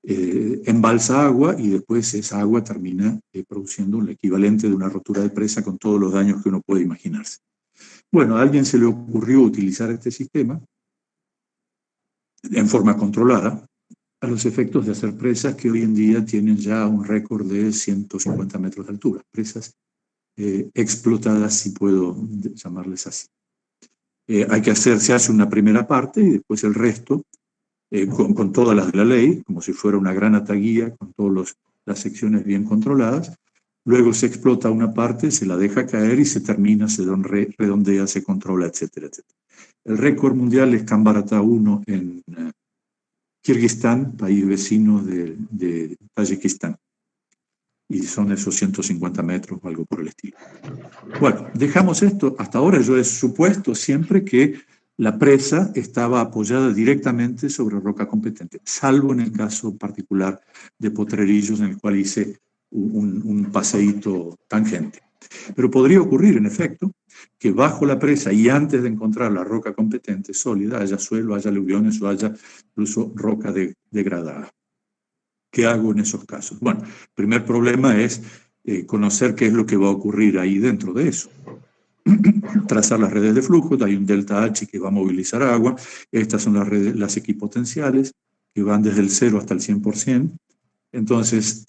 embalsa agua y después esa agua termina produciendo el equivalente de una rotura de presa con todos los daños que uno puede imaginarse. Bueno, a alguien se le ocurrió utilizar este sistema en forma controlada a los efectos de hacer presas que hoy en día tienen ya un récord de 150 metros de altura, presas explotadas, si puedo llamarles así. Se hace una primera parte y después el resto, con todas las de la ley, como si fuera una gran ataguía, con todas las secciones bien controladas. Luego se explota una parte, se la deja caer y se termina, se redondea, se controla, etcétera, etcétera. El récord mundial es Kambarata 1 en Kirguistán, país vecino de Tayikistán. Y son esos 150 metros o algo por el estilo. Bueno, dejamos esto. Hasta ahora yo he supuesto siempre que la presa estaba apoyada directamente sobre roca competente, salvo en el caso particular de Potrerillos, en el cual hice un paseíto tangente. Pero podría ocurrir, en efecto, que bajo la presa y antes de encontrar la roca competente sólida, haya suelo, haya aluviones o haya incluso roca degradada. ¿Qué hago en esos casos? Bueno, el primer problema es conocer qué es lo que va a ocurrir ahí dentro de eso. Trazar las redes de flujo, hay un delta H que va a movilizar agua, estas son las redes, las equipotenciales, que van desde el 0 hasta el 100%. Entonces,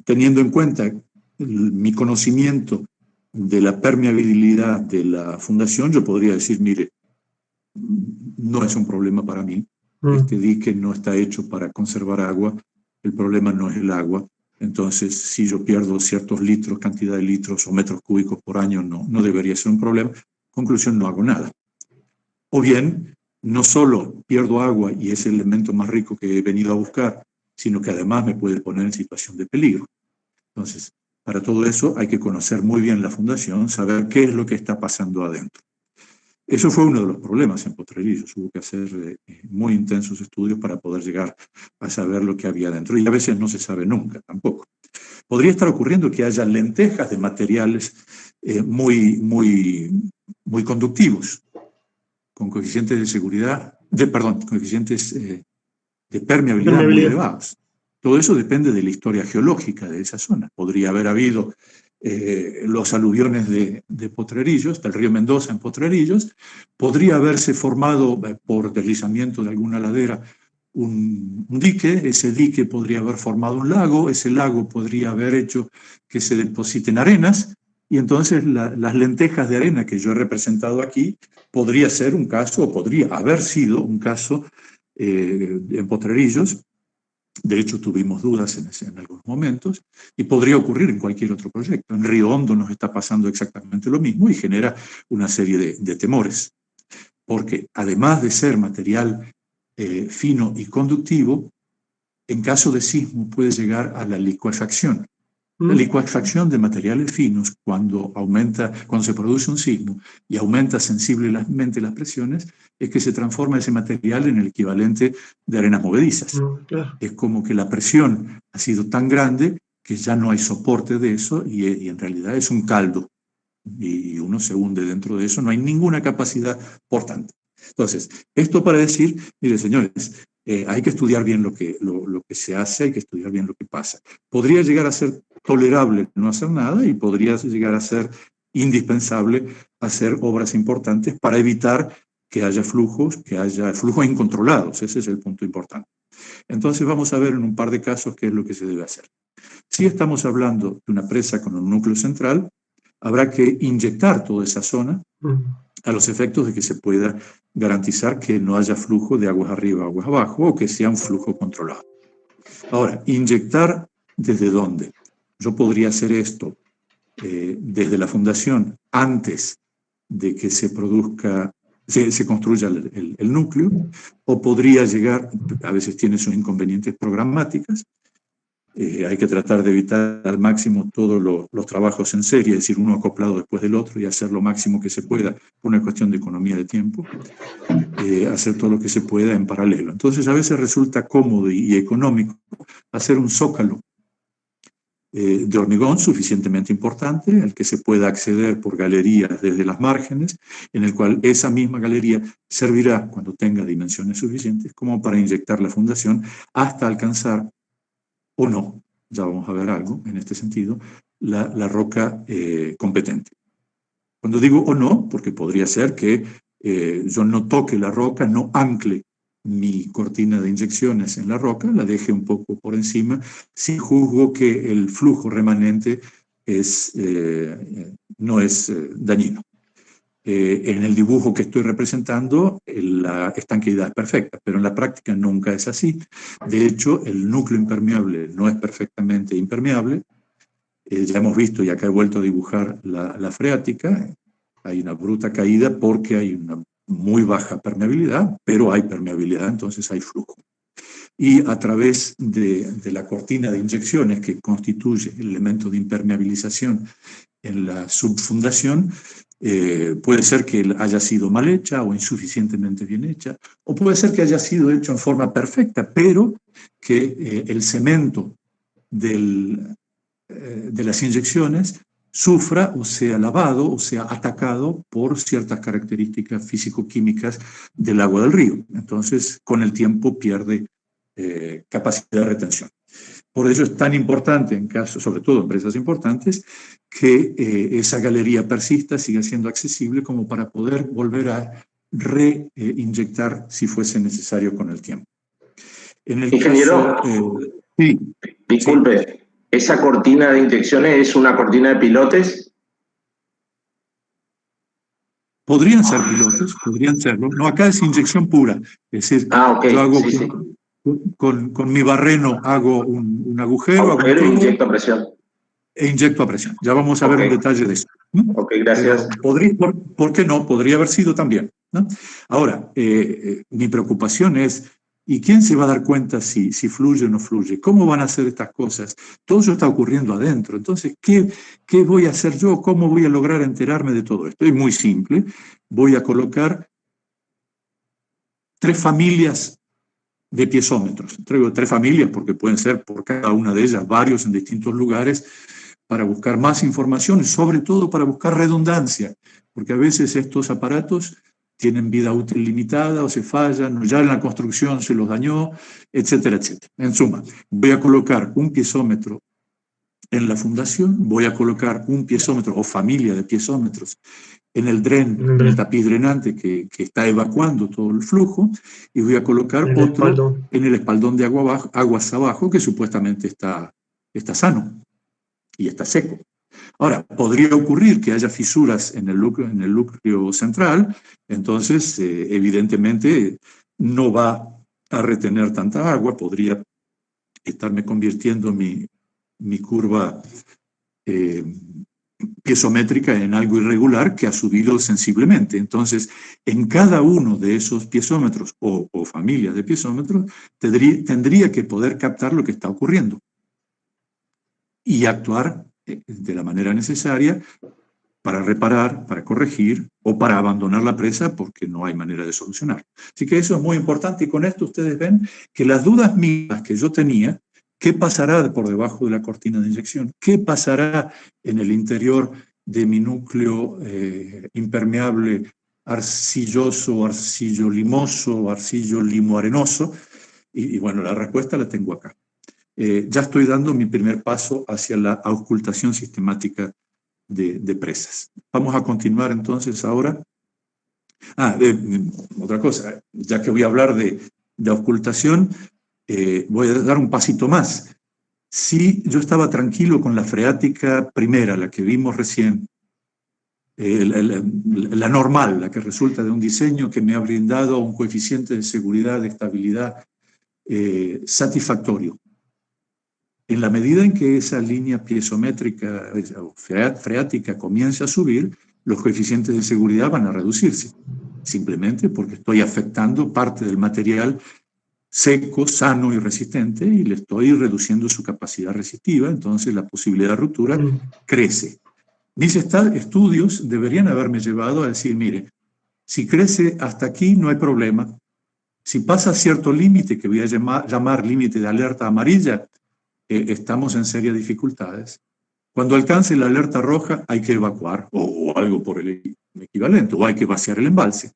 teniendo en cuenta mi conocimiento de la permeabilidad de la fundación, yo podría decir, mire, no es un problema para mí, este dique no está hecho para conservar agua, el problema no es el agua. Entonces, si yo pierdo ciertos litros, cantidad de litros o metros cúbicos por año, no debería ser un problema. Conclusión, no hago nada. O bien, no solo pierdo agua y es el elemento más rico que he venido a buscar, sino que además me puede poner en situación de peligro. Entonces, para todo eso hay que conocer muy bien la fundación, saber qué es lo que está pasando adentro. Eso fue uno de los problemas en Potrerillos. Hubo que hacer muy intensos estudios para poder llegar a saber lo que había dentro. Y a veces no se sabe nunca tampoco. Podría estar ocurriendo que haya lentejas de materiales muy conductivos, con coeficientes de seguridad, coeficientes de permeabilidad muy elevados. Todo eso depende de la historia geológica de esa zona. Podría haber habido los aluviones de Potrerillos, del río Mendoza en Potrerillos, podría haberse formado por deslizamiento de alguna ladera un dique, ese dique podría haber formado un lago, ese lago podría haber hecho que se depositen arenas, y entonces las lentejas de arena que yo he representado aquí podría ser un caso, o podría haber sido un caso en Potrerillos. De hecho, tuvimos dudas en algunos momentos, y podría ocurrir en cualquier otro proyecto. En Río Hondo nos está pasando exactamente lo mismo y genera una serie de temores, porque además de ser material fino y conductivo, en caso de sismo puede llegar a la licuefacción. La licuefacción de materiales finos, cuando se produce un sismo y aumenta sensiblemente las presiones, es que se transforma ese material en el equivalente de arenas movedizas. Claro. Es como que la presión ha sido tan grande que ya no hay soporte de eso y en realidad es un caldo. Y uno se hunde dentro de eso, no hay ninguna capacidad portante. Entonces, esto para decir, mire señores, hay que estudiar bien lo que se hace, hay que estudiar bien lo que pasa. Podría llegar a ser tolerable no hacer nada y podría llegar a ser indispensable hacer obras importantes para evitar que haya flujos incontrolados. Ese es el punto importante. Entonces vamos a ver en un par de casos qué es lo que se debe hacer. Si estamos hablando de una presa con un núcleo central, habrá que inyectar toda esa zona a los efectos de que se pueda garantizar que no haya flujo de aguas arriba, aguas abajo, o que sea un flujo controlado. Ahora, ¿inyectar desde dónde? Yo podría hacer esto desde la fundación antes de que se construya el núcleo, o podría llegar, a veces tiene sus inconvenientes programáticas, hay que tratar de evitar al máximo todos los trabajos en serie, es decir, uno acoplado después del otro y hacer lo máximo que se pueda, por una cuestión de economía de tiempo, hacer todo lo que se pueda en paralelo. Entonces a veces resulta cómodo y económico hacer un zócalo de hormigón suficientemente importante, al que se pueda acceder por galerías desde las márgenes, en el cual esa misma galería servirá, cuando tenga dimensiones suficientes, como para inyectar la fundación hasta alcanzar, o no, ya vamos a ver algo en este sentido, la roca competente. Cuando digo o no, porque podría ser que yo no toque la roca, no ancle mi cortina de inyecciones en la roca, la deje un poco por encima, si juzgo que el flujo remanente no es dañino. En el dibujo que estoy representando, la estanqueidad es perfecta, pero en la práctica nunca es así. De hecho, el núcleo impermeable no es perfectamente impermeable. Ya hemos visto, y acá he vuelto a dibujar la freática, hay una bruta caída porque hay una muy baja permeabilidad, pero hay permeabilidad, entonces hay flujo. Y a través de la cortina de inyecciones que constituye el elemento de impermeabilización en la subfundación, puede ser que haya sido mal hecha o insuficientemente bien hecha, o puede ser que haya sido hecho en forma perfecta, pero que el cemento de las inyecciones sufra o sea lavado o sea atacado por ciertas características físico-químicas del agua del río. Entonces, con el tiempo pierde capacidad de retención. Por eso es tan importante, en casos, sobre todo en empresas importantes, que esa galería persista, siga siendo accesible como para poder volver a reinyectar si fuese necesario con el tiempo. En el Ingeniero, caso, sí, disculpe, sí. ¿Esa cortina de inyecciones es una cortina de pilotes? Podrían ser pilotes, podrían serlo. No, acá es inyección pura. Es decir, okay. yo hago Sí, con mi barreno hago un agujero, hago un inyecto a presión. E inyecto a presión. Ya vamos a ver un detalle de eso. Ok, gracias. ¿Por qué no? Podría haber sido también, ¿no? Ahora, mi preocupación es, ¿y quién se va a dar cuenta si fluye o no fluye? ¿Cómo van a hacer estas cosas? Todo eso está ocurriendo adentro. Entonces, ¿qué voy a hacer yo? ¿Cómo voy a lograr enterarme de todo esto? Es muy simple. Voy a colocar 3 familias de piezómetros. Traigo 3 familias porque pueden ser por cada una de ellas varios en distintos lugares para buscar más información y sobre todo para buscar redundancia, porque a veces estos aparatos tienen vida útil limitada o se fallan, o ya en la construcción se los dañó, etcétera, etcétera. En suma, voy a colocar un piezómetro en la fundación, voy a colocar un piezómetro o familia de piezómetros en el en el tapiz drenante que está evacuando todo el flujo, y voy a colocar otro en el espaldón de aguas abajo, que supuestamente está sano y está seco. Ahora, podría ocurrir que haya fisuras en el núcleo central, entonces evidentemente no va a retener tanta agua, podría estarme convirtiendo mi curva piezométrica en algo irregular que ha subido sensiblemente. Entonces, en cada uno de esos piezómetros o familias de piezómetros tendría que poder captar lo que está ocurriendo y actuar de la manera necesaria para reparar, para corregir o para abandonar la presa porque no hay manera de solucionar. Así que eso es muy importante, y con esto ustedes ven que las dudas mías que yo tenía, ¿qué pasará por debajo de la cortina de inyección? ¿Qué pasará en el interior de mi núcleo impermeable arcilloso, arcillo limoso, arcillo limo-arenoso? Y bueno, la respuesta la tengo acá. Ya estoy dando mi primer paso hacia la auscultación sistemática de presas. Vamos a continuar entonces ahora. Otra cosa, ya que voy a hablar de auscultación, voy a dar un pasito más. Si yo estaba tranquilo con la freática primera, la que vimos recién, la normal, la que resulta de un diseño que me ha brindado un coeficiente de seguridad, de estabilidad satisfactorio. En la medida en que esa línea piezométrica o freática comience a subir, los coeficientes de seguridad van a reducirse, simplemente porque estoy afectando parte del material seco, sano y resistente, y le estoy reduciendo su capacidad resistiva, entonces la posibilidad de ruptura crece. Mis estudios deberían haberme llevado a decir, mire, si crece hasta aquí no hay problema, si pasa cierto límite, que voy a llamar límite de alerta amarilla, estamos en serias dificultades. Cuando alcance la alerta roja hay que evacuar o algo por el equivalente, o hay que vaciar el embalse.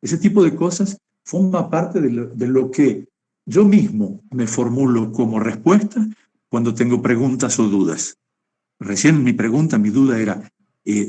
Ese tipo de cosas forma parte de lo que yo mismo me formulo como respuesta cuando tengo preguntas o dudas. Recién mi duda era,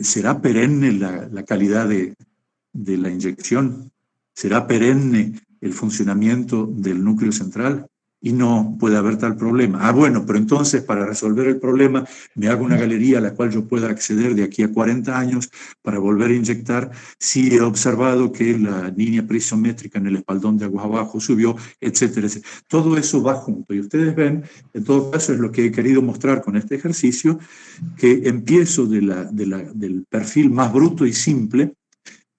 ¿será perenne la calidad de la inyección? ¿Será perenne el funcionamiento del núcleo central? Y no puede haber tal problema. Bueno, pero entonces para resolver el problema me hago una galería a la cual yo pueda acceder de aquí a 40 años para volver a inyectar. Sí he observado que la línea piezómétrica en el espaldón de aguas abajo subió, etcétera, etcétera. Todo eso va junto. Y ustedes ven, en todo caso es lo que he querido mostrar con este ejercicio, que empiezo del perfil más bruto y simple,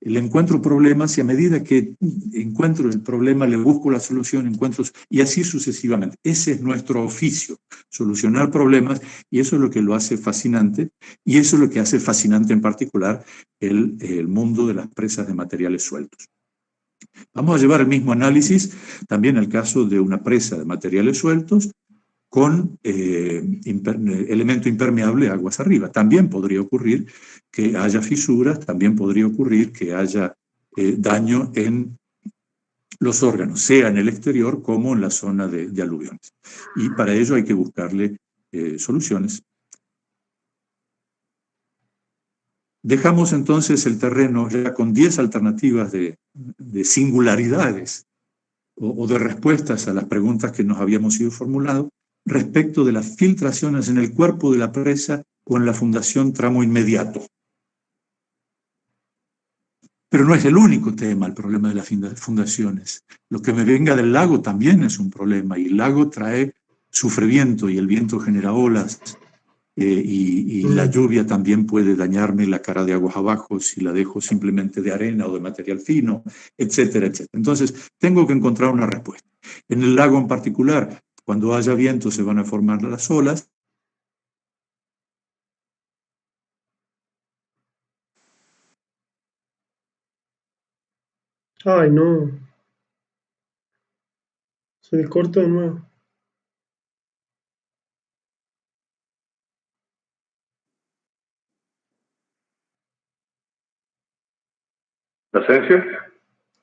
le encuentro problemas y a medida que encuentro el problema le busco la solución, y así sucesivamente. Ese es nuestro oficio, solucionar problemas, y eso es lo que lo hace fascinante, y eso es lo que hace fascinante en particular el mundo de las presas de materiales sueltos. Vamos a llevar el mismo análisis también al caso de una presa de materiales sueltos con elemento impermeable aguas arriba. También podría ocurrir que haya fisuras, también podría ocurrir que haya daño en los órganos, sea en el exterior como en la zona de aluviones. Y para ello hay que buscarle soluciones. Dejamos entonces el terreno ya con 10 alternativas de singularidades o de respuestas a las preguntas que nos habíamos ido formulando respecto de las filtraciones en el cuerpo de la presa o en la fundación tramo inmediato. Pero no es el único tema, el problema de las fundaciones. Lo que me venga del lago también es un problema, y el lago trae sufre viento y el viento genera olas. Y la lluvia también puede dañarme la cara de aguas abajo si la dejo simplemente de arena o de material fino, etcétera, etcétera. Entonces, tengo que encontrar una respuesta. En el lago en particular, cuando haya viento se van a formar las olas. Ay, no. Se me corta de nuevo. ¿Asensio?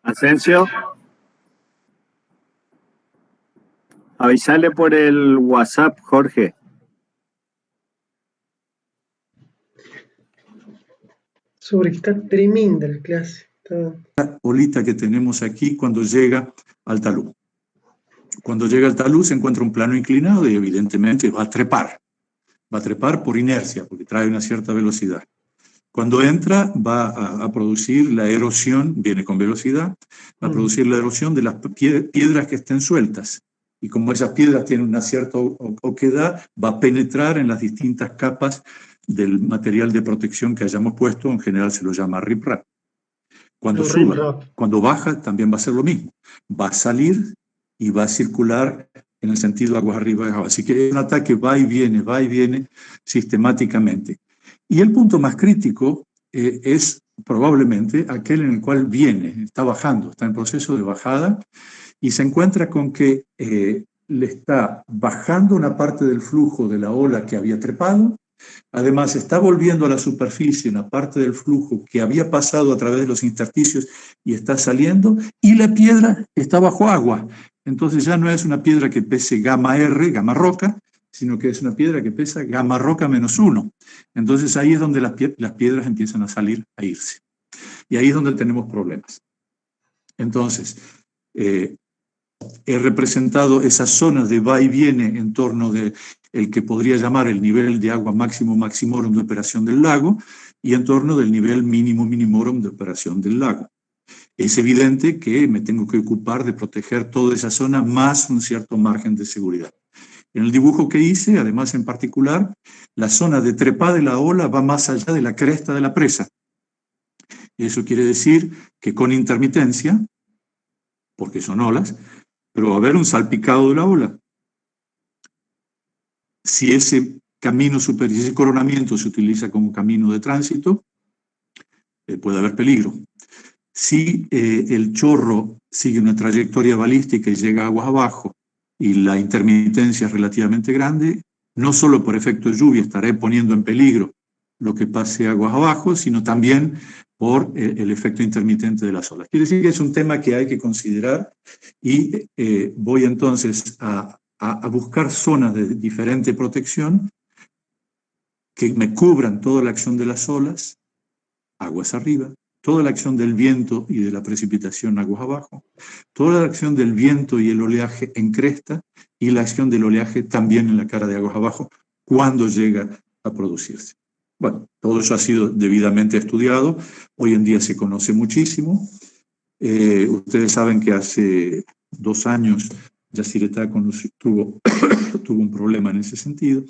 Asensio. Avisale por el WhatsApp, Jorge. Sobre que está tremenda la clase. La olita que tenemos aquí cuando llega al talud. Cuando llega al talud se encuentra un plano inclinado y evidentemente va a trepar. Va a trepar por inercia, porque trae una cierta velocidad. Cuando entra va a producir la erosión, viene con velocidad, va a producir la erosión de las piedras que estén sueltas. Y como esas piedras tienen una cierta oquedad, va a penetrar en las distintas capas del material de protección que hayamos puesto, en general se lo llama riprap. Cuando suba, cuando baja, también va a ser lo mismo. Va a salir y va a circular en el sentido aguas arriba y abajo. Así que es un ataque va y viene sistemáticamente. Y el punto más crítico es probablemente aquel en el cual viene, está bajando, está en proceso de bajada y se encuentra con que le está bajando una parte del flujo de la ola que había trepado, además está volviendo a la superficie una parte del flujo que había pasado a través de los intersticios y está saliendo, y la piedra está bajo agua. Entonces ya no es una piedra que pese gamma R, gamma roca, sino que es una piedra que pesa gamma roca -1. Entonces ahí es donde las piedras empiezan a salir, a irse. Y ahí es donde tenemos problemas. Entonces, he representado esas zonas de va y viene en torno de el que podría llamar el nivel de agua máximo maximorum de operación del lago y en torno del nivel mínimo minimorum de operación del lago. Es evidente que me tengo que ocupar de proteger toda esa zona más un cierto margen de seguridad. En el dibujo que hice, además en particular, la zona de trepada de la ola va más allá de la cresta de la presa. Eso quiere decir que con intermitencia, porque son olas, pero va a haber un salpicado de la ola. Si ese camino superior, si ese coronamiento se utiliza como camino de tránsito, puede haber peligro. Si el chorro sigue una trayectoria balística y llega aguas abajo y la intermitencia es relativamente grande, no solo por efecto de lluvia estaré poniendo en peligro lo que pase aguas abajo, sino también por el efecto intermitente de las olas. Quiere decir que es un tema que hay que considerar y voy entonces a buscar zonas de diferente protección que me cubran toda la acción de las olas, aguas arriba, toda la acción del viento y de la precipitación aguas abajo, toda la acción del viento y el oleaje en cresta y la acción del oleaje también en la cara de aguas abajo cuando llega a producirse. Bueno, todo eso ha sido debidamente estudiado, hoy en día se conoce muchísimo. Ustedes saben que hace 2 años Yacyretá tuvo un problema en ese sentido,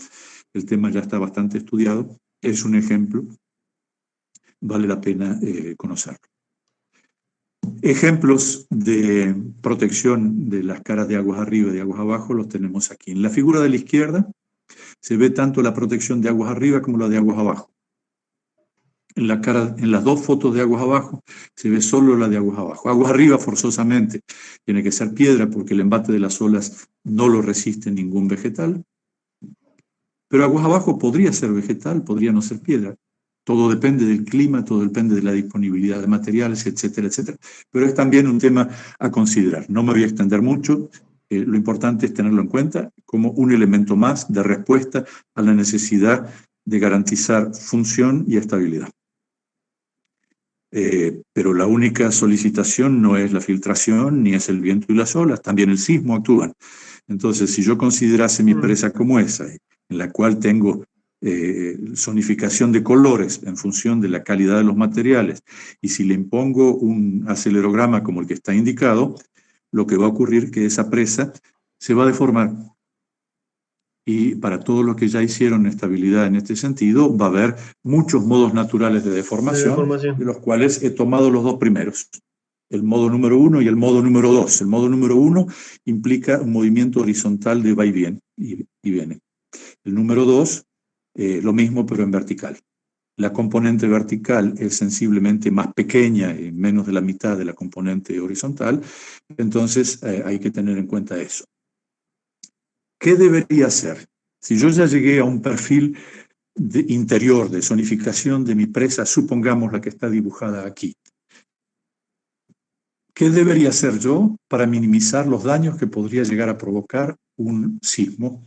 el tema ya está bastante estudiado, es un ejemplo, vale la pena conocerlo. Ejemplos de protección de las caras de aguas arriba y de aguas abajo los tenemos aquí. En la figura de la izquierda se ve tanto la protección de aguas arriba como la de aguas abajo. En las 2 fotos de aguas abajo se ve solo la de aguas abajo. Aguas arriba forzosamente tiene que ser piedra porque el embate de las olas no lo resiste ningún vegetal. Pero aguas abajo podría ser vegetal, podría no ser piedra. Todo depende del clima, todo depende de la disponibilidad de materiales, etcétera, etcétera. Pero es también un tema a considerar. No me voy a extender mucho. Lo importante es tenerlo en cuenta como un elemento más de respuesta a la necesidad de garantizar función y estabilidad. Pero la única solicitación no es la filtración, ni es el viento y las olas, también el sismo actúan. Entonces, si yo considerase mi presa como esa, en la cual tengo zonificación de colores en función de la calidad de los materiales, y si le impongo un acelerograma como el que está indicado, lo que va a ocurrir es que esa presa se va a deformar. Y para todos los que ya hicieron estabilidad en este sentido, va a haber muchos modos naturales de deformación, de los cuales he tomado los dos primeros. El modo número 1 y el modo número 2. El modo número 1 implica un movimiento horizontal de va y viene. El número 2, lo mismo pero en vertical. La componente vertical es sensiblemente más pequeña, menos de la mitad de la componente horizontal, entonces hay que tener en cuenta eso. ¿Qué debería hacer? Si yo ya llegué a un perfil interior de zonificación de mi presa, supongamos la que está dibujada aquí, ¿qué debería hacer yo para minimizar los daños que podría llegar a provocar un sismo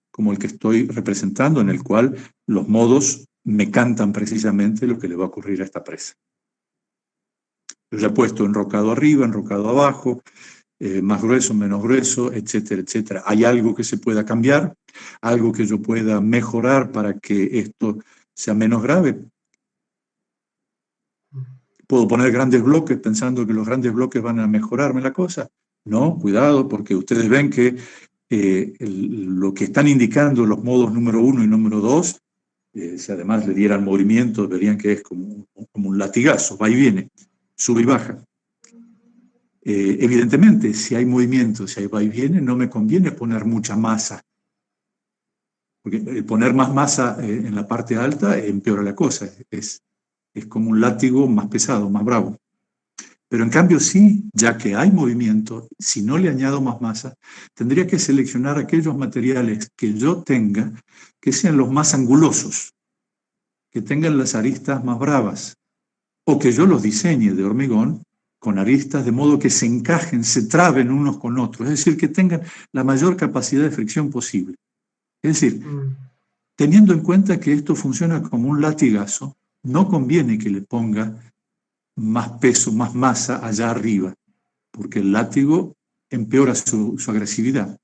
como el que estoy representando, en el cual los modos me cantan precisamente lo que le va a ocurrir a esta presa? Yo ya he puesto enrocado arriba, enrocado abajo, más grueso, menos grueso, etcétera, etcétera. ¿Hay algo que se pueda cambiar? ¿Algo que yo pueda mejorar para que esto sea menos grave? ¿Puedo poner grandes bloques pensando que los grandes bloques van a mejorarme la cosa? No, cuidado, porque ustedes ven que lo que están indicando los modos número 1 y número 2, si además le dieran movimiento, verían que es como un latigazo, va y viene, sube y baja. Evidentemente, si hay movimiento, si hay va y viene, no me conviene poner mucha masa. Porque poner más masa en la parte alta empeora la cosa. Es como un látigo más pesado, más bravo. Pero en cambio sí, ya que hay movimiento, si no le añado más masa, tendría que seleccionar aquellos materiales que yo tenga que sean los más angulosos, que tengan las aristas más bravas, o que yo los diseñe de hormigón con aristas de modo que se encajen, se traben unos con otros, es decir, que tengan la mayor capacidad de fricción posible. Es decir, teniendo en cuenta que esto funciona como un latigazo, no conviene que le ponga más peso, más masa allá arriba, porque el látigo empeora su agresividad.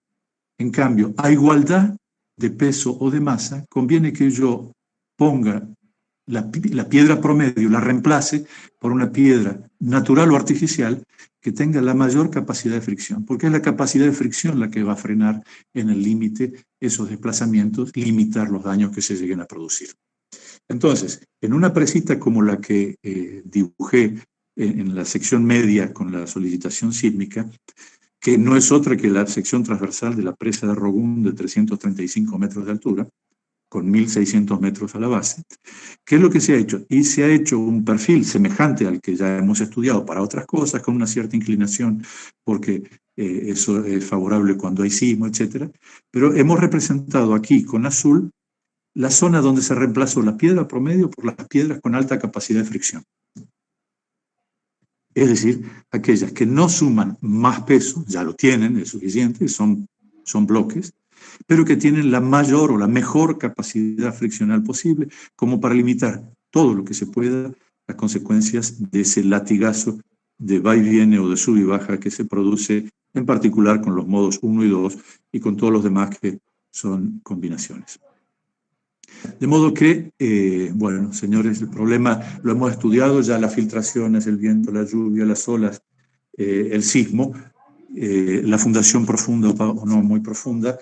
En cambio, a igualdad de peso o de masa, conviene que yo ponga la piedra promedio, la reemplace por una piedra natural o artificial que tenga la mayor capacidad de fricción, porque es la capacidad de fricción la que va a frenar en el límite esos desplazamientos, limitar los daños que se lleguen a producir. Entonces, en una presita como la que dibujé en la sección media con la solicitación sísmica, que no es otra que la sección transversal de la presa de Rogún de 335 metros de altura, con 1.600 metros a la base. ¿Qué es lo que se ha hecho? Y se ha hecho un perfil semejante al que ya hemos estudiado para otras cosas, con una cierta inclinación, porque eso es favorable cuando hay sismo, etc. Pero hemos representado aquí con azul la zona donde se reemplazó la piedra promedio por las piedras con alta capacidad de fricción. Es decir, aquellas que no suman más peso, ya lo tienen, es suficiente, son bloques, pero que tienen la mayor o la mejor capacidad friccional posible, como para limitar todo lo que se pueda las consecuencias de ese latigazo de va y viene o de sub y baja que se produce, en particular con los modos 1 y 2 y con todos los demás que son combinaciones. De modo que, bueno, señores, el problema lo hemos estudiado ya, las filtraciones, el viento, la lluvia, las olas, el sismo, la fundación profunda o no muy profunda,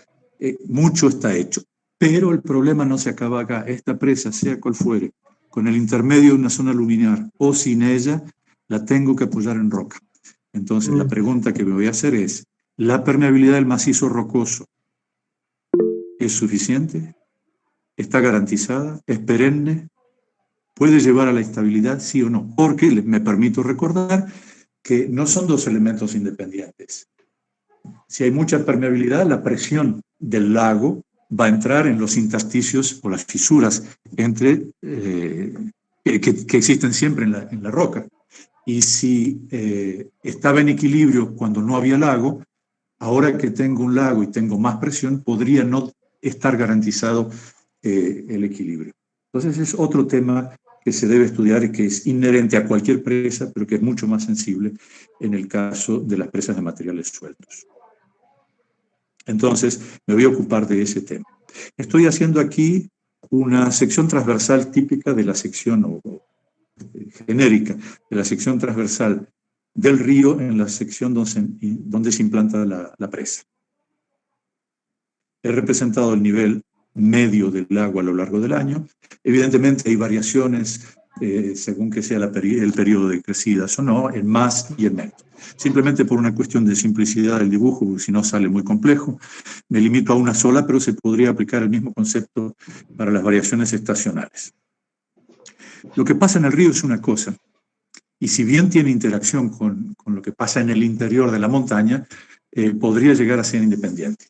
mucho está hecho. Pero el problema no se acaba acá. Esta presa, sea cual fuere, con el intermedio de una zona luminar o sin ella, la tengo que apoyar en roca. Entonces, la pregunta que me voy a hacer es, ¿la permeabilidad del macizo rocoso es suficiente? ¿Está garantizada? ¿Es perenne? ¿Puede llevar a la estabilidad, sí o no? Porque me permito recordar que no son dos elementos independientes. Si hay mucha permeabilidad, la presión del lago va a entrar en los intersticios o las fisuras entre que existen siempre en la roca. Y si estaba en equilibrio cuando no había lago, ahora que tengo un lago y tengo más presión, podría no estar garantizado el equilibrio. Entonces es otro tema que se debe estudiar y que es inherente a cualquier presa, pero que es mucho más sensible en el caso de las presas de materiales sueltos. Entonces me voy a ocupar de ese tema. Estoy haciendo aquí una sección transversal típica de la sección genérica, de la sección transversal del río en la sección donde se implanta la presa. He representado el nivel medio del agua a lo largo del año. Evidentemente hay variaciones según que sea el periodo de crecidas o no, en más y en menos. Simplemente por una cuestión de simplicidad del dibujo, porque si no sale muy complejo, me limito a una sola, pero se podría aplicar el mismo concepto para las variaciones estacionales. Lo que pasa en el río es una cosa, y si bien tiene interacción con lo que pasa en el interior de la montaña, podría llegar a ser independiente.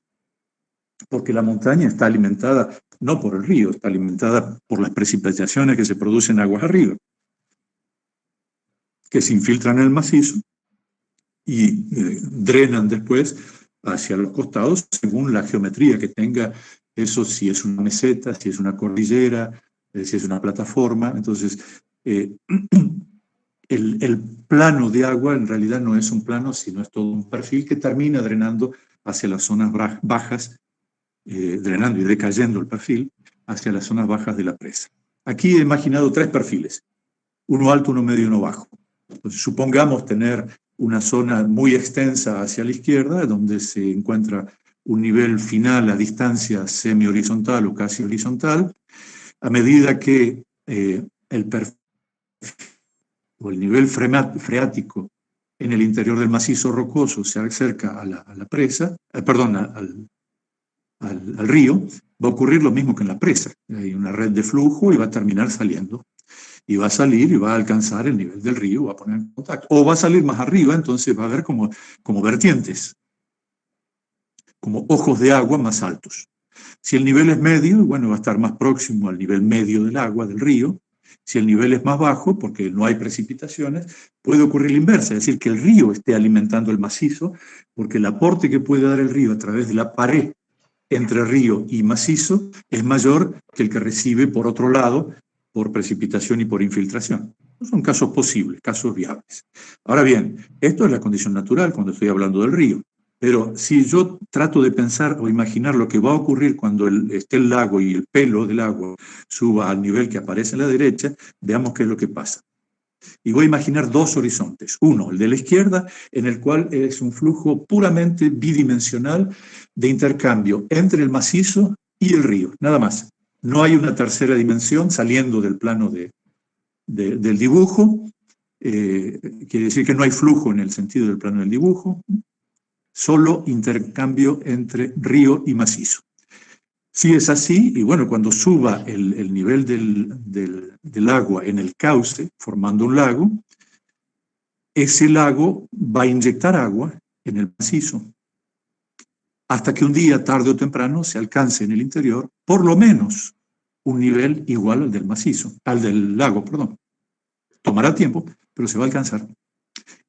Porque la montaña está alimentada no por el río, está alimentada por las precipitaciones que se producen aguas arriba, que se infiltran en el macizo y drenan después hacia los costados según la geometría que tenga eso, si es una meseta, si es una cordillera, si es una plataforma. Entonces, el plano de agua en realidad no es un plano, sino es todo un perfil que termina drenando hacia las zonas bajas, drenando y decayendo el perfil hacia las zonas bajas de la presa. Aquí he imaginado tres perfiles, uno alto, uno medio y uno bajo. Entonces, supongamos tener una zona muy extensa hacia la izquierda, donde se encuentra un nivel final a distancia semi-horizontal o casi horizontal. A medida que el perfil o el nivel freático en el interior del macizo rocoso se acerca a la presa, al río, va a ocurrir lo mismo que en la presa. Hay una red de flujo y va a terminar saliendo. Y va a salir y va a alcanzar el nivel del río, va a poner en contacto. O va a salir más arriba, entonces va a haber como vertientes, como ojos de agua más altos. Si el nivel es medio, bueno, va a estar más próximo al nivel medio del agua, del río. Si el nivel es más bajo, porque no hay precipitaciones, puede ocurrir la inversa, es decir, que el río esté alimentando el macizo, porque el aporte que puede dar el río a través de la pared entre río y macizo es mayor que el que recibe por otro lado, por precipitación y por infiltración. Son casos posibles, casos viables. Ahora bien, esto es la condición natural cuando estoy hablando del río. Pero si yo trato de pensar o imaginar lo que va a ocurrir cuando esté el lago y el pelo del agua suba al nivel que aparece a la derecha, veamos qué es lo que pasa. Y voy a imaginar dos horizontes. Uno, el de la izquierda, en el cual es un flujo puramente bidimensional de intercambio entre el macizo y el río, nada más. No hay una tercera dimensión saliendo del plano del dibujo. Quiere decir que no hay flujo en el sentido del plano del dibujo. Solo intercambio entre río y macizo. Si es así, y bueno, cuando suba el nivel del agua en el cauce, formando un lago, ese lago va a inyectar agua en el macizo, hasta que un día, tarde o temprano, se alcance en el interior, por lo menos, un nivel igual al del macizo, al del lago, perdón. Tomará tiempo, pero se va a alcanzar.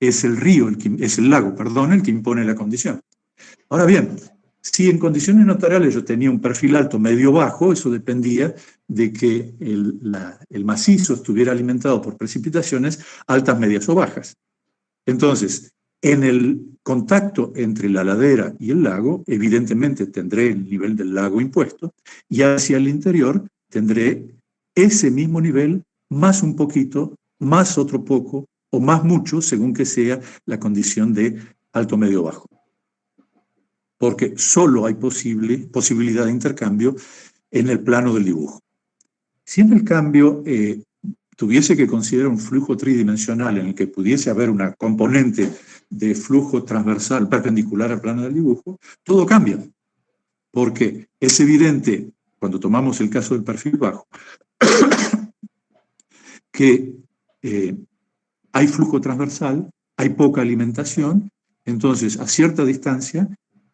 Es el lago, el que impone la condición. Ahora bien, si en condiciones notariales yo tenía un perfil alto, medio, bajo, eso dependía de que el macizo estuviera alimentado por precipitaciones altas, medias o bajas. Entonces, en el contacto entre la ladera y el lago, evidentemente tendré el nivel del lago impuesto, y hacia el interior tendré ese mismo nivel, más un poquito, más otro poco, o más mucho, según que sea la condición de alto, medio, bajo. Porque solo hay posibilidad de intercambio en el plano del dibujo. Si en el cambio tuviese que considerar un flujo tridimensional en el que pudiese haber una componente de flujo transversal perpendicular al plano del dibujo, todo cambia. Porque es evidente, cuando tomamos el caso del perfil bajo, que hay flujo transversal, hay poca alimentación, entonces a cierta distancia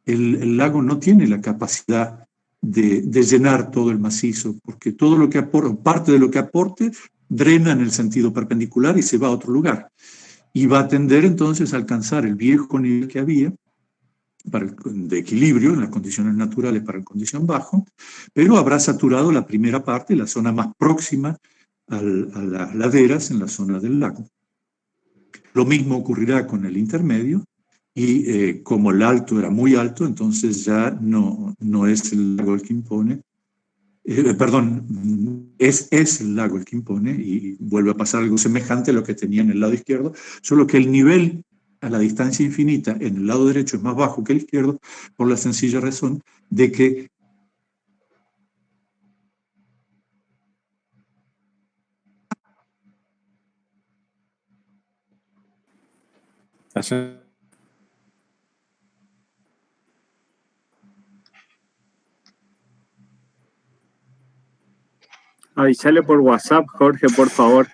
el lago no tiene la capacidad de llenar todo el macizo, porque todo lo que parte de lo que aporte drena en el sentido perpendicular y se va a otro lugar. Y va a tender entonces a alcanzar el viejo nivel que había de equilibrio en las condiciones naturales para el condición bajo, pero habrá saturado la primera parte, la zona más próxima a las laderas en la zona del lago. Lo mismo ocurrirá con el intermedio, y como el alto era muy alto, entonces ya no es el lago el que impone, es el lago el que impone, y vuelve a pasar algo semejante a lo que tenía en el lado izquierdo, solo que el nivel a la distancia infinita en el lado derecho es más bajo que el izquierdo, por la sencilla razón de que Avísale por WhatsApp, Jorge, por favor.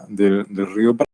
del río